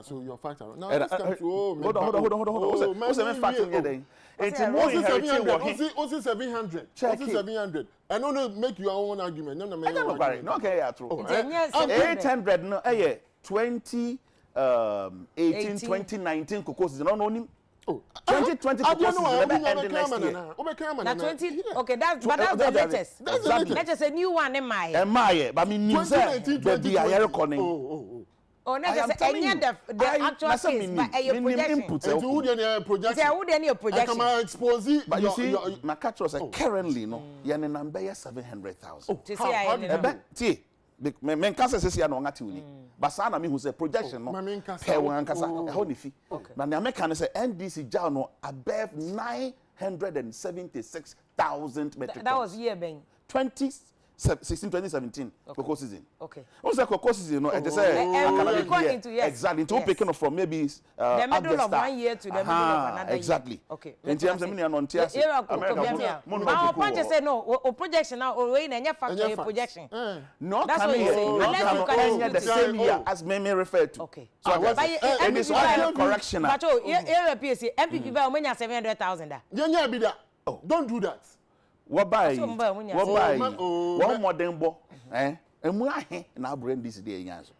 so your factor. Now, let's come to hold on. What's the factor here? It's more inherited. Also 700. Check also 700. And don't make your own argument. No, okay, yeah, true. 800 no, 2018, 2019 cocoa season. No. 2020 okay, that's the latest. That's the latest. That's just a new one in my. But I mean, 2019, Oh, no, just the actual case, but a projection. Who any projection? Come expose. But you see, my catch was currently no, you're in number 700,000. See, men cancer says you are not ngati but sana me who say projection no pe wan kasa e ho ni fi na the American say NDC jaw no above 976,000 metric tons. That was year ben 2017 cocoa season. Okay. Also cocoa season no it say exactly to picking up from maybe the middle of 1 year to the middle of another exactly. Year. Okay. In terms of me on tias America but punch say no o projection now o we na nya factor projection. No can be the same year as me referred to. Okay. So it is all correction. But oh PSC MPP ba o menya 700,000 da. Nya bi da. Don't do that. What by one modern bo emu ahe na brand this day yanso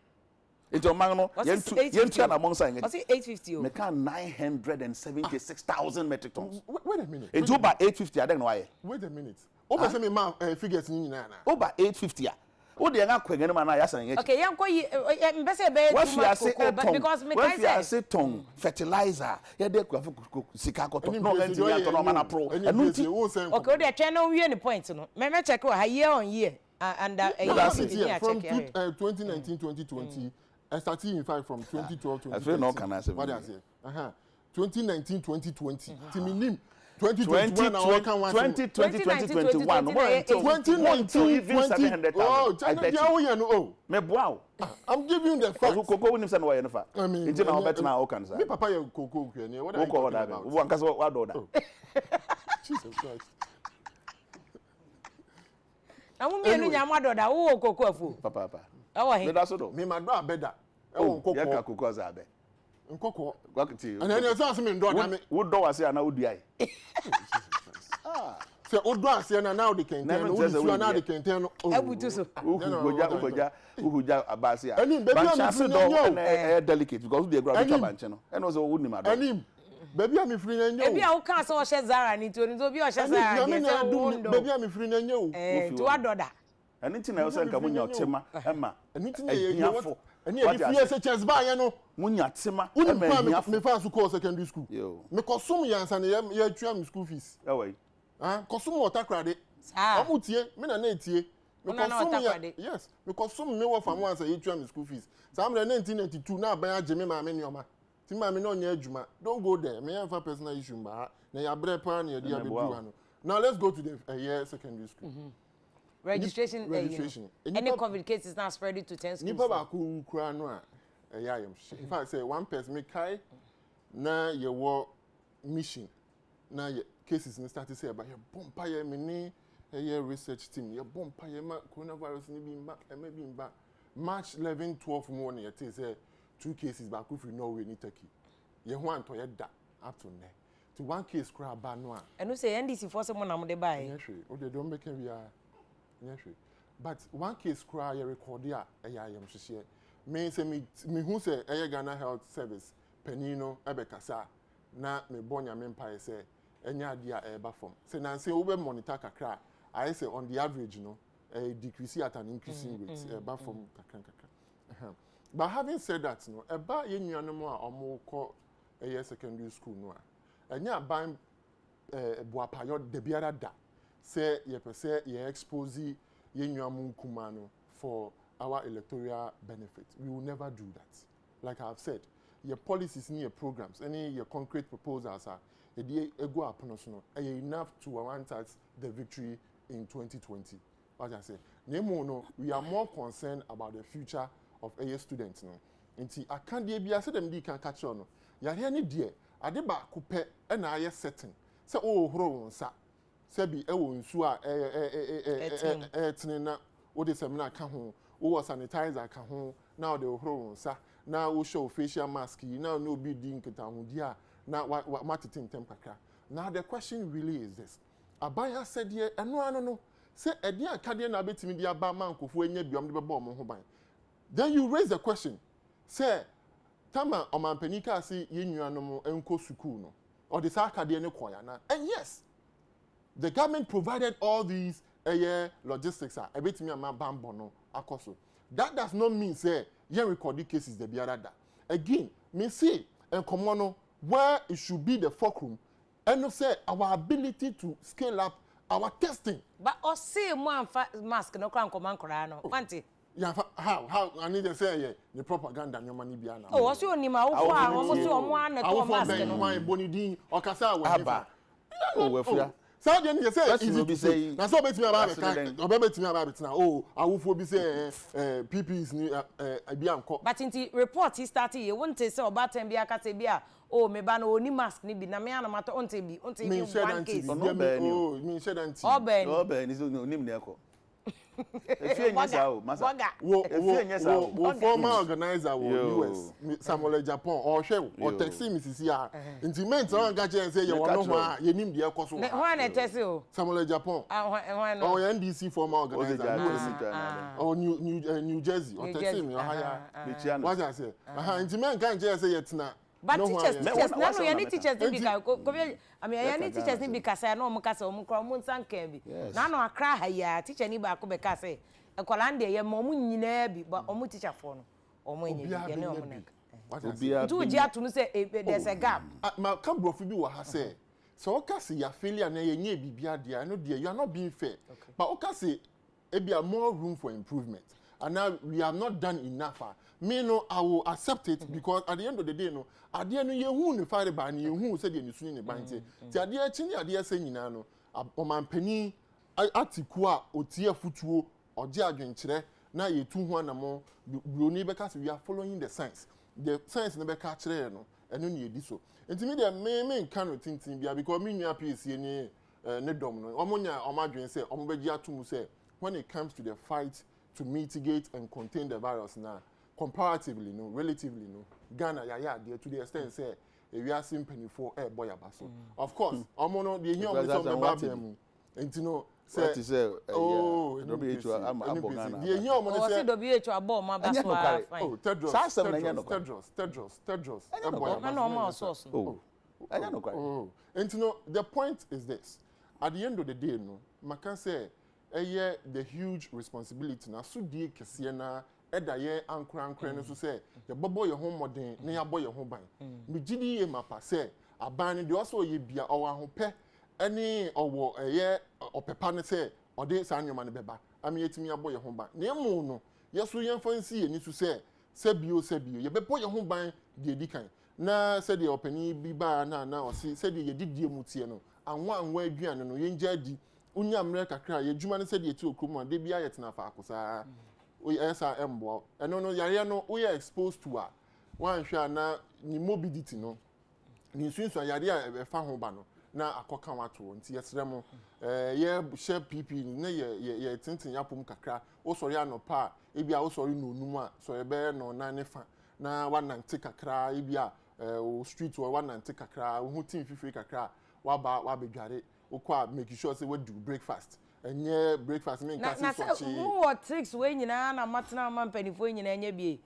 into magno yentu na monsa ngani was it 850 me can 976,000 metric tons. Wait a minute. Into by 850 I don't know why. Wait a minute. Over say me ma figures ni na. Over 850 o de nga kwegen ma na ya san yeki. Okay, yanko mbese be too much because me can say ton fertilizer ya de kwa sika koto no ngenti ya to no ma na pro enunti. Okay, o de twen no wie ni point no me check o year on year and from 2019 2020 starting in fact from 2012 to 2020. What I say 2019 2020 timinim 2021 now I can 2021 me bow I'm giving you the facts. Cocoa nim say no way no fa I mean it's now better now can say me papa you cocoa here what are you talking about wo anka so wa do da Jesus Christ amu me enu nya mado da wo cocoa afu papa he da so do me ma do abeda e wo cocoa ya ka cocoa za abe nkoko gwakiti and then you say me ndo na me wo do wase na wo duai say o do ase na now the kenten no wo su na the kenten no abutu so uhuja abasi a ban chance do delicate because the ground to banche no and also wo ni ma do anim baby am free na nyo ebi a wo kan so o she Zara ni to bi o she Zara ni baby am free na nyo to adoda anything na yo say nka munya otema ema anything na ye ani e fi ese chance ba ye no munya tema ema me fa su call secondary school me kosum yansa na ye twa me school fees away kosum water credit amutie me na etie me kosum ya yes me kosum me wo fam wansa ye twa me school fees sam na 1992 na ban age me ma me nioma ti ma me no nya adwuma don't go there me have personal issue ba na ya bre pa na ye dia be do ano now let's go to the year secondary school registration. Any COVID cases now spread it to 10 schools. Nipa ba ku kura no a in fact say one person me kai na ye wo mission na ye cases ni start say about ye bompa ye me ni ye research team ye bompa ye ma coronavirus ni bi mba March 11 12 morning ye say 2 cases ba ku free Norway ni Turkey ye ho anto ye da up to now to one case crab banwa and you say NDC for someone am de buy yes o de don't make we are yes but one case cry record ya am hye me say me hu say Ghana Health Service penino ebekasa na me bonya me mpa say enya ade a eba form say na say we monitor kakra I say on the average decrease at an increasing rate eba form kakra. But having said that, no, eba ye nuanom a omo kọ secondary school no a enya ban boapayo de biara da say ye pese ye expose ye nuamu kumano for our electoral benefit. We will never do that. Like I have said, your policies and your programs, any your concrete proposals are ego aponosono enough to warrant us the victory in 2020. What I say, no, we are more concerned about the future of AA students. No, inti akande bia se dem di kan catch on. Ya here ni die ade ba coupe e na aye setting. Se o horo nsa. Se bi e wo nsu a na wo de seminar ka ho, wo sanitizer ka ho, na de horo nsa, na wo show facial mask, na no bi di nketa ho dia, na matete ntem kakra. Now the question really is this. Abaya said ye eno no say edi akade na betimi dia ba man kofo enya biom de bebo mo ho ban. Then you raise the question. Say tama omanpanika say ye nuanom enko school no. Or the akade ne koya na. And yes, the government provided all these logistics are ebetimi ama bambo no akoso. That does not mean say ye record cases the biara da. Again, me say enkomo no where it should be the fulcrum and say our ability to scale up our testing. But or say more mask no kran command kra no. Wanti. Yeah, how I need to say the propaganda your money biana. Oh, what's your name? How far almost your one at mask no. Why bonidin or kasa we. Oh, we fia. So then you say easy to say. Na so betimi about it. Obetimi about it now. Oh, awufo bi say PPs ni bianko. But in report he started you won't say about time bia ka say bia oh me ba no oni mask ni bi na me ana mato onte bi one case. Oh, me share anti. Oben is onim na eko. Efie nyesa o masa. Efie nyesa o. Wo former organizer wo US Samuel Japan or hwe or taxi Mrs. ya. Intimate on ga je say ye wono ho a ye nim de ekoso. Who na taxi o? Samuel Japan. Oh, NDC former organizer. Oh, New Jersey or taxi me ha. What I say? Intimate kan je say ye tena. But teachers no any teachers dey because I mean any teachers dey because I know mukasa omukro munsan kan bi na no akra ha ya teacher ni ba ko be ka say ekola nde ye mo nyina bi but omu teacher for no omu enye bi ne omu na do ji atu no say there's a gap ma kan brofi bi wa ha say so o ka say ya failure na ye nye bibia dia no dia you are not being fair but o ka say e be more room for improvement and now we have not done enough. Me no, I will accept it because at the end of the day, no, at the end you who ne fire ban you who said you suni ne bante. Ti ade chini ade say nyina no, omanpani atikua otie futuo oje adwenkyere na ye tu ho anamo broni beka say we are following the science. The science ne beka kire no, eno ne edi so. Enti me de me nka no tintin bia because me nua PC ne dom no. Omonya omadwen say omobeji atumu say when it comes to the fight to mitigate and contain the virus now, comparatively, no, relatively, no, Ghana, there to the extent say, we are simply for a boy abaso. Of course, Omono, the young Babem, and to know, say, oh, WHO, I'm Ghana. The young WHO, a bomb, oh, Tedros, oh, and to know, the point is this at the end of the day, no, Macan say, the huge responsibility na so die kese na edaye ankran no so say the bobo your home modern na ya boy your home ban me gidi e mapa say aban de also ye bia owa ho pe ene owo opepa ne say ode sa anwoma ne beba ami yetimi aboy your home ban na emu no yeso yen fancy eni so say bio ye bebo your home ban de edikan na say the opani bi ba na o say the ye didie mutie no anwa aduane no yen jadi unya America kra ye djuma ne se de ti okromu de bia ye tena fa akosa o esa embo eno no yare no we are exposed to a wan hwa na ni morbidity no ni sunsun yare a fa ho ba no na akoka wato nti yesremo ye share pp na ye tintin yapom kakra o sori anopa e bia o sori no num a so ye be no na ne fa na wanante kakra e bia o street or one and take kakra o hu team fifi kakra wa be dware o kwa make sure say we do breakfast enye breakfast me nka se so chi who what tricks we nyina na matena ma mpanifo nyina nya bie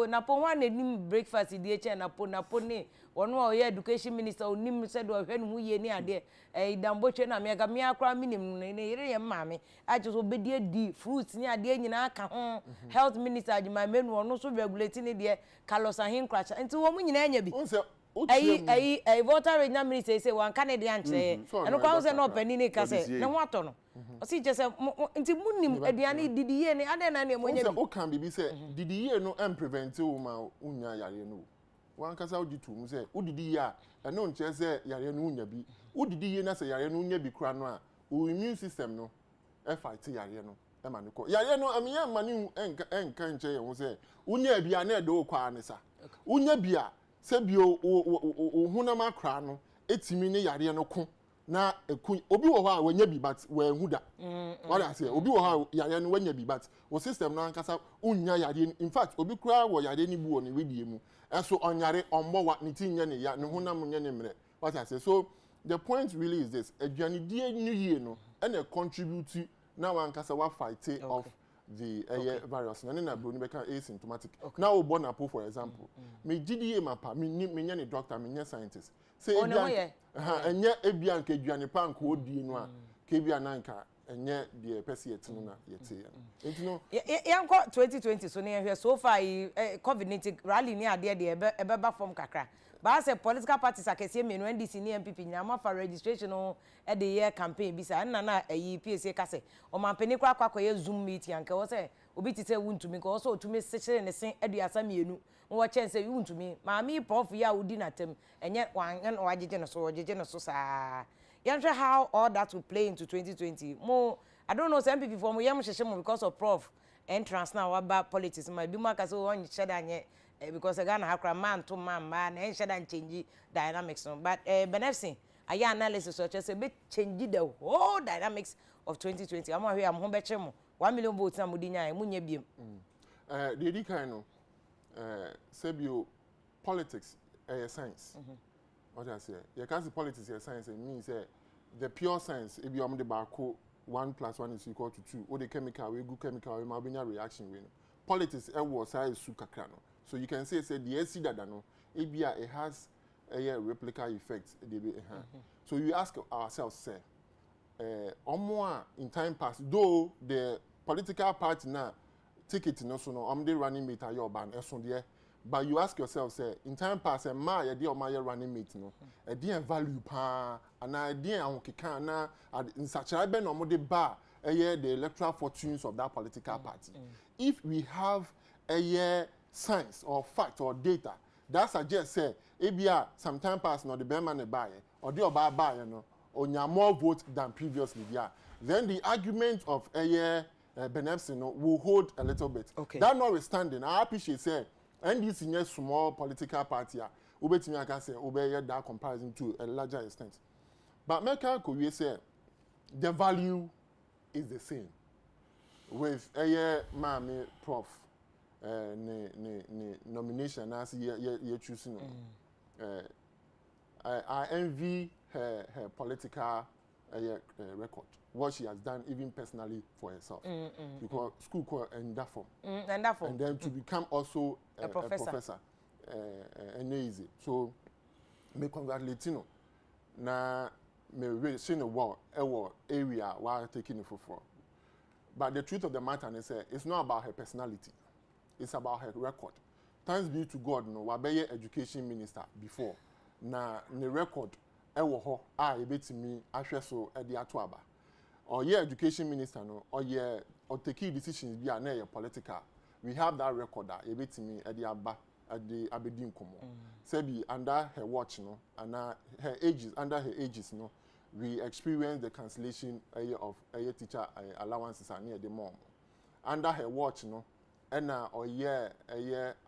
napo one enim breakfast di eche napo ne wono o ye education minister onim se do hwe no hu ye ni ade dambotwe na me ga me akra minim ne yire ye maame aje so bedie di fruits ni ade nyina aka ho health minister ajima menu ono so regulate ni de Carlos ahin crash nti wo mu nyina anya bi voter regional minister say wan kan de anche eno kwa say no pani ni ka say ne ho ato no o si je say nti munim aduane didiye ni ade na ne mo nya bi o kan bibi say didiye no em prevent wo ma unya yare no wan kasa odi tu mu say udidiye a eno nche say yare no unya bi udidiye na say yare no unya bi kura no a o immune system no e fight yare no e ma ne ko yare no amiya mani enka nche ye wo say unya bia na e do kwa ne sa unya bia sebio o hunam akra no etimi ne yare no ko na ekun obi wo ha wanya bi but we huda what I say obi wo ha yare no wanya bi but o system no ankasa unya yare in fact obi kura wo yare ni bu wo ne wedie mu eso onyare ombo wa ne tinye ne ya ne hunam nye ne mre what I say so the point really is this aduane die new year no and contribute na wan kasa wa fight of the virus na bro ni be kan asymptomatic now born apo for example me GDA mapa me nya ne doctor me nya scientist say enye ebia nka aduane pa nka odie no a ka ebia na nka enye de pese yetinu na yete ya ntino yanko 2020 so ne hwe so far COVID-19 rally ni ade de ebeba form kakra ba say political parties akese menu NDC ni MPP nyama for registration no e de year campaign bi sa na PSA kase o mampeni kwa kwakoye Zoom meeting anka wo say obi tite wuntumi ko so otumi sechere ne sen aduasa mienu wo chance wuntumi maami prof ya udi na tem enye wan wagege no so saa yanhwe how all that will play into 2020 mo I don't know some people for mo yam hyehye mo because of prof entrance now about politics my bi maka so won hyehye danye because Ghana hakra man to man na hyehye dan change dynamics no but benefsin aya analysis so say be change the whole dynamics of 2020 am ahwe am ho be che mo 1 million votes na mudinya munya biem the di kind no sebio politics science what I say you can see politics is science and means the pure science if you am the bako 1 + 1 is equal to 2 or the chemical we good chemical we ma reaction we no politics was size su kakra no so you can say the AC dada no ebia it has a replica effect so you ask ourselves say in time past though the political party now ticket no so no the running mate ayo ban eso there but you ask yourself say in time past ma ye dey o ma ye running mate no e dey value pa ana dey an keka na in such a be no mo dey ba the electoral fortunes of that political party if we have science or fact or data that suggests say ebia sometime past no the be man buy or the oba buy no onya more votes than previously yeah then the argument of benefsin will hold a little bit that notwithstanding I appreciate say NDC nye small political party obetimi aka say obeye that comparison to a larger extent but meka ko we say the value is the same with mami prof nomination as ye choose no I envy her political record what she has done even personally for herself because school called and that form and then to become also a professor and easy so me congratulate you na me really see no war area while taking it for but the truth of the matter is it's not about her personality it's about her record thanks be to God no wa be education minister before na the record ewo ho ebetimi ahwe so e de ato aba or education minister no or take decisions bi na political we have that record ebetimi e de aba de abedi nkomo sebi under her watch no and her ages no we experience the cancellation of teacher allowances and near the mom under her watch no and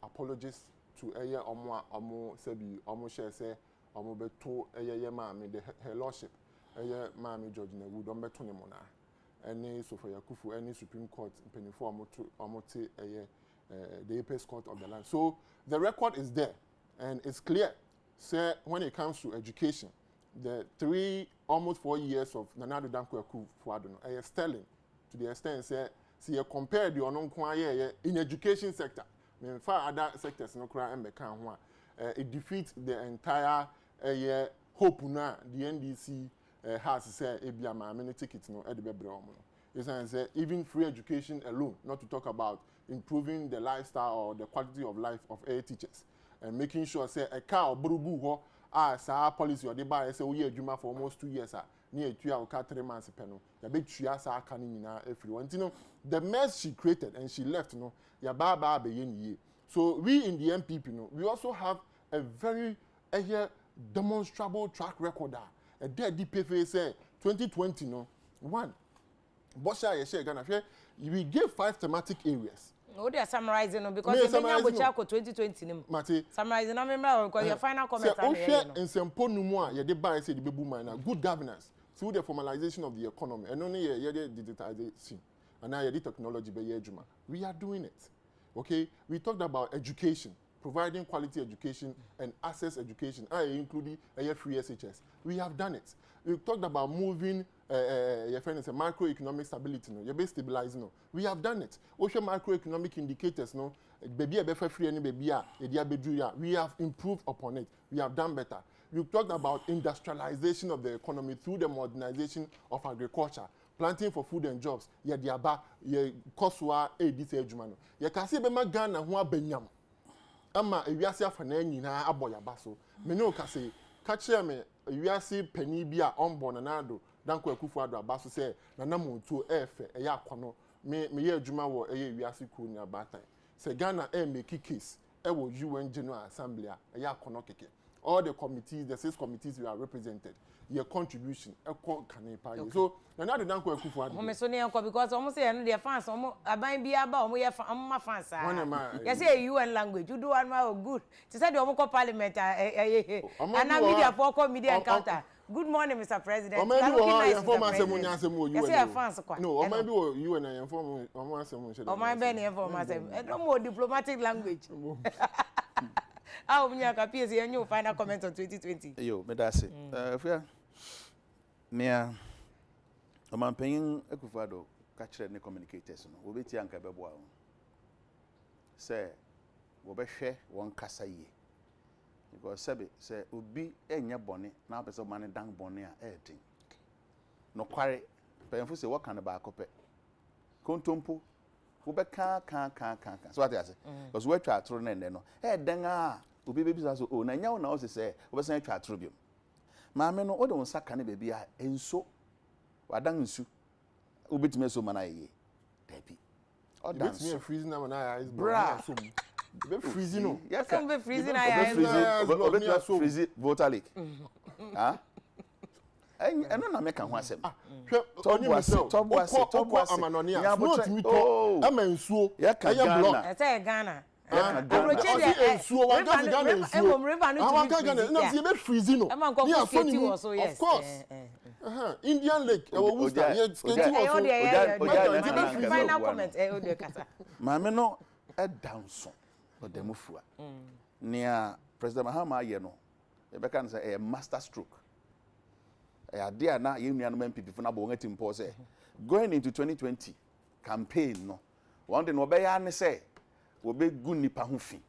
apologies to omo sebi omo share say omo beto maami her lordship maami George na wood omo beto ne mo na any Sofa Yakufu any Supreme Court penifo omo te the apex court of the land so the record is there And it's clear, say, when it comes to education, the almost 4 years of Nana Addo Dankwa Akufo-Addo, sterling to the extent, say, see, you compare the onon in education sector. In fact, other sectors, no cry and it defeats the entire hope na the NDC has said, Ebiama, many tickets, no, even free education alone, not to talk about improving the lifestyle or the quality of life of teachers and making sure, say, a car burubu sa policy or they buy say, we juma for almost 2 years, near 2 or 3 months, penal, the big triasa canning everyone. You know, the mess she created and she left, you know, ya baba be. So we in the MPP, you know, we also have a very demonstrable track record. A dead DPFA say 2020, no one. Bosha Yeshe Ghana, we gave 5 thematic areas. Oh, they are summarizing because they are 2020. Mate, summarizing, I remember because your final comment. In some ponumwa, you did say the baby miner, good governance through the formalization of the economy, and only a digitization, and now the technology by Juma. We are doing it. Okay, we talked about education, providing quality education and access education, including free SHS. We have done it. We talked about moving your friend is a macroeconomic stability, no, you're based stabilizing. No. We have done it. Also macroeconomic indicators, no, baby free any baby, we have improved upon it. We have done better. We talked about industrialization of the economy through the modernization of agriculture. Planting for food and jobs, diaba, koswa, this ejumano. Ya kasi be Ghana ho abenyam. Ama ewiase afana nyina aboya baso. Me no kasi catch me ewiase pani bi a onbo Nana Addo Dankwa Akufo-Addo abaso say Nana Montuo efe eya akono me ye adwuma wo eye ewiase ku ni abatan. Say Ghana make case e wo UN General Assembly eya akono keke. All the committees, the 6 committees we are represented, your contribution, okay. So, Nana Addo Dankwa Akufo-Addo. Because almost say their fans, almost about be about my fans. Yes, UN language. You do one good. To say the Omoko Parliament, and now media for media encounter. Good morning, Mr. President. No, maybe you and I inform my Benny inform no more diplomatic language. How many appears here? You final comment on 2020. Yo, me that's it. If you near a man paying Akufo-Addo catch any communicators, no, we be Tianka Beboa. Say, we be share one kasa ye. Because say, ubi enya bonnet, now person money dang bonnet editing. No quarry, painful say what kind of back up it. Contumpo, ube can. So what I say? Because we try to run and no. Hey, denga. Ubi baby says, oh, na nya na say, we say try tribute. Maame no odo nsa kan baby a enso. Wadan nsu. Ubi time so mana ye. Debi. Odan me freezing na mana eyes bra. Be freezing no. Yes, some be freezing eyes. Obi freeze voter leak. Ha? Eno na make ho asem. Top boss amanonia. Not me to. Am ensuo. Ya Ghana. Say Ghana. Indian Lake. Final comment. Mame no down so. Odemufua. Near President Mahama ye no. Ebeka say a master stroke. Dia na ye nuanom MPP for na bo ngati mpo say going into 2020 campaign no. One day no be ya ne say we be good nipa ho fi.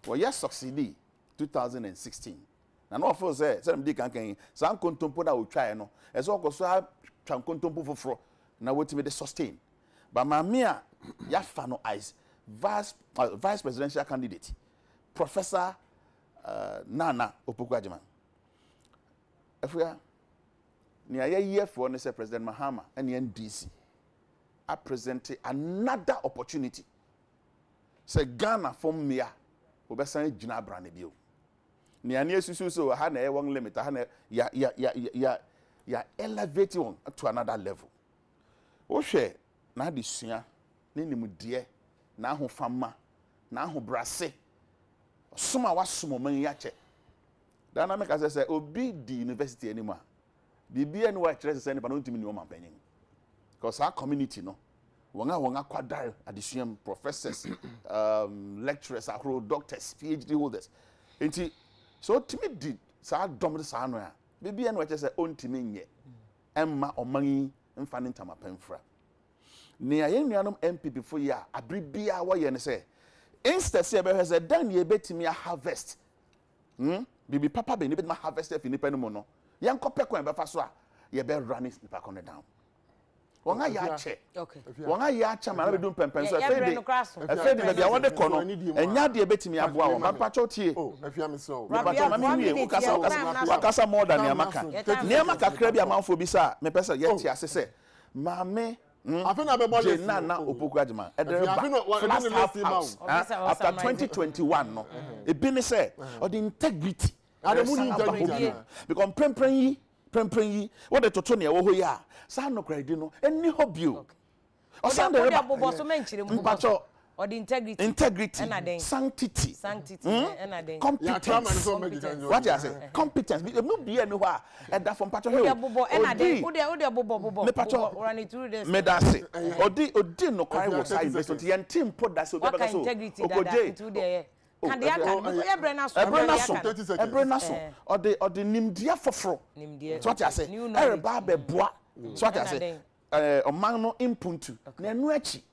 We yes succeed 2016. Na no for say dem di kankan san kontompo na o twa no. E so okoso a twa kontompo foforo na wetime de sustain. But mame a ya fa no eyes vice presidential candidate Professor Nana Opoku-Agyeman. Efua ni aye for ne say President Mahama and NDC are presenting another opportunity. Say Ghana from me obesan gina brane bio. Ni ane susu so ha na e won limit ha na ya elevate on to another level. O hwe na de sua ne nimde na ho fama na ho brase. Soma wasomo man ya che. Dana make us say obi di university anymore. Bibia ni wa kire say ni ba no ntimi ni o mampanyin. Because our community no wonga kwadar addition professors lecturers, doctors, PhD holders. enti so timi di saa dom saa no a bibia no che say ontimi nye emma oman mfa ne ntama pamfra ne ayenuanom MPP fo ya abribia wo ye ne say instead say be say dan ye betimi a harvest bibi papa be ni betimi harvest fi ni panu mo no ye nkopɛ kwan be fa so a ye be running nipa kon down wonga ya che wonga ya cha ma na be dum pempen so efe de bia wode kono enya de betimi aboa wo papa chotie afia me so papa ma mi wie ukasa more than ne amaka ne amaka kra bi amanfo bi sa me pesa ye ti ase se maame afena be ball na opoku adima after 2021 no e bi ne say or the integrity because prempren yi what the toto ne wo ho ya sa no credit no any hobby o osan de abobo so menchire mu mpacho or the integrity sanctity competence what you say competence no be any wa e da from mpacho he abobo ode abobo me pacho run it through this me da say odi no kwai wo sai investment yen team product so be so okoje into there kan dia kan ebrena so or the nimdia foforo so what you say e ba be boa so what you say oman no impuntu na enu achi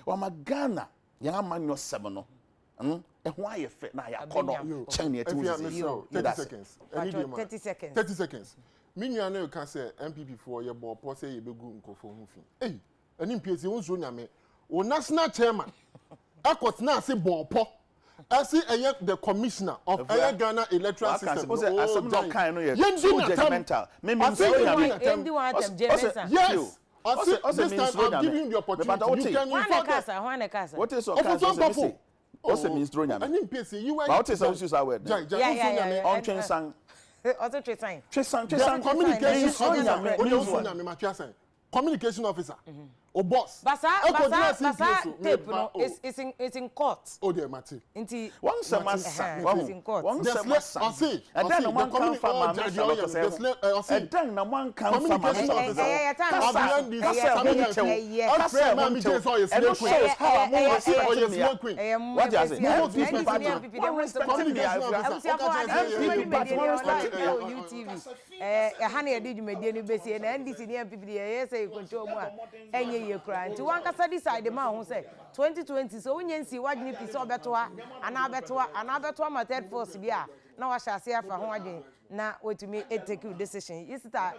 wa magana yan amanyo 7 no ho aye fe na ya kono chen ne ati 30 seconds minua no ka say MPP for ye bo po say ye begu nkofo hu fi ani mpiesi won so nyame o national chairman akot na say bo po as the commissioner of Ghana electoral system. Yes. This time I'm giving you the opportunity. You can what is what's the means Nsroma? What is our word? Communication officer. O boss. Basa tape no it's in court. Oh dear Mati. Inti one semester it's in court. One semester. And then one come from and then one come from enye kra nti wan kasa decide ma ho say 2020 so wonye nsi wadwene pise obetoa ana betoa ma third force bia na wa hyase afa ho adwen na wetumi take decision yisita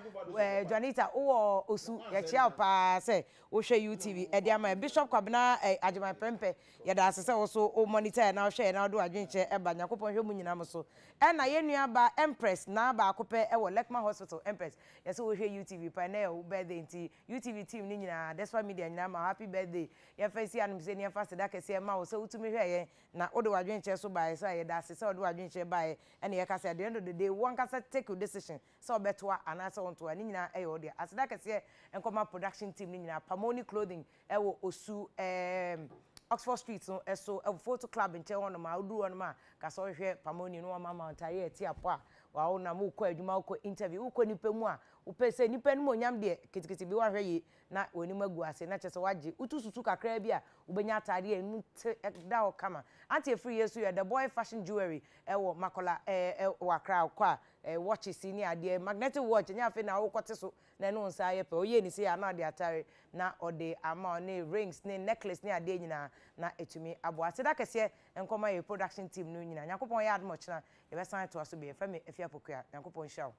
Juanita o osu ya chia pa say wo hwe UTV e dia ma Bishop Kwabena Ajima Pempe ya da asese wo so o monitor na wo hwe na do adwen che eba nyakopon hwe mu nyina mo so e na ye nua ba Empress na ba akope e wo Lekman Hospital Empress ya so wo hwe UTV pa na wo birthday nti UTV team ni nyina Despa Media nyina ma happy birthday ya fa si anum se ni fa seda kese ma wo so utumi hwe ye na wo do adwen che so ba ya da asese wo do adwen che ba ye e na ye ka say at the end of the day one ka take your decision so betoa anasa onto ani nyina e yo de aseda kese enkoma production team ni nyina Pamoni clothing e wo osu Oxford Street so eso photo club nche wono ma odu wono ma ka so hwe Pamoni no mama ntaye ti apo a wa wo na mo ko adwuma ko interview wo ko nipa mu a wo pese nipa no onyam de kitikiti bi wa hwe yi na woni magu ase na chese waje utususu kakra bi a ubenya atade enu da o kama anti free yesu ya the boy fashion jewelry e wo makola wakra kwa watches ni ade magnetic watch nya fe na wo kote so na no nsa ye pe oye ni se ya na de atare na ode ama ne rings ne necklace ne ade nyina na etumi abo ase da kese enkoma ye production team no nyina yakopon ya admo china ye be san to aso be fe me efia pokua yakopon shaw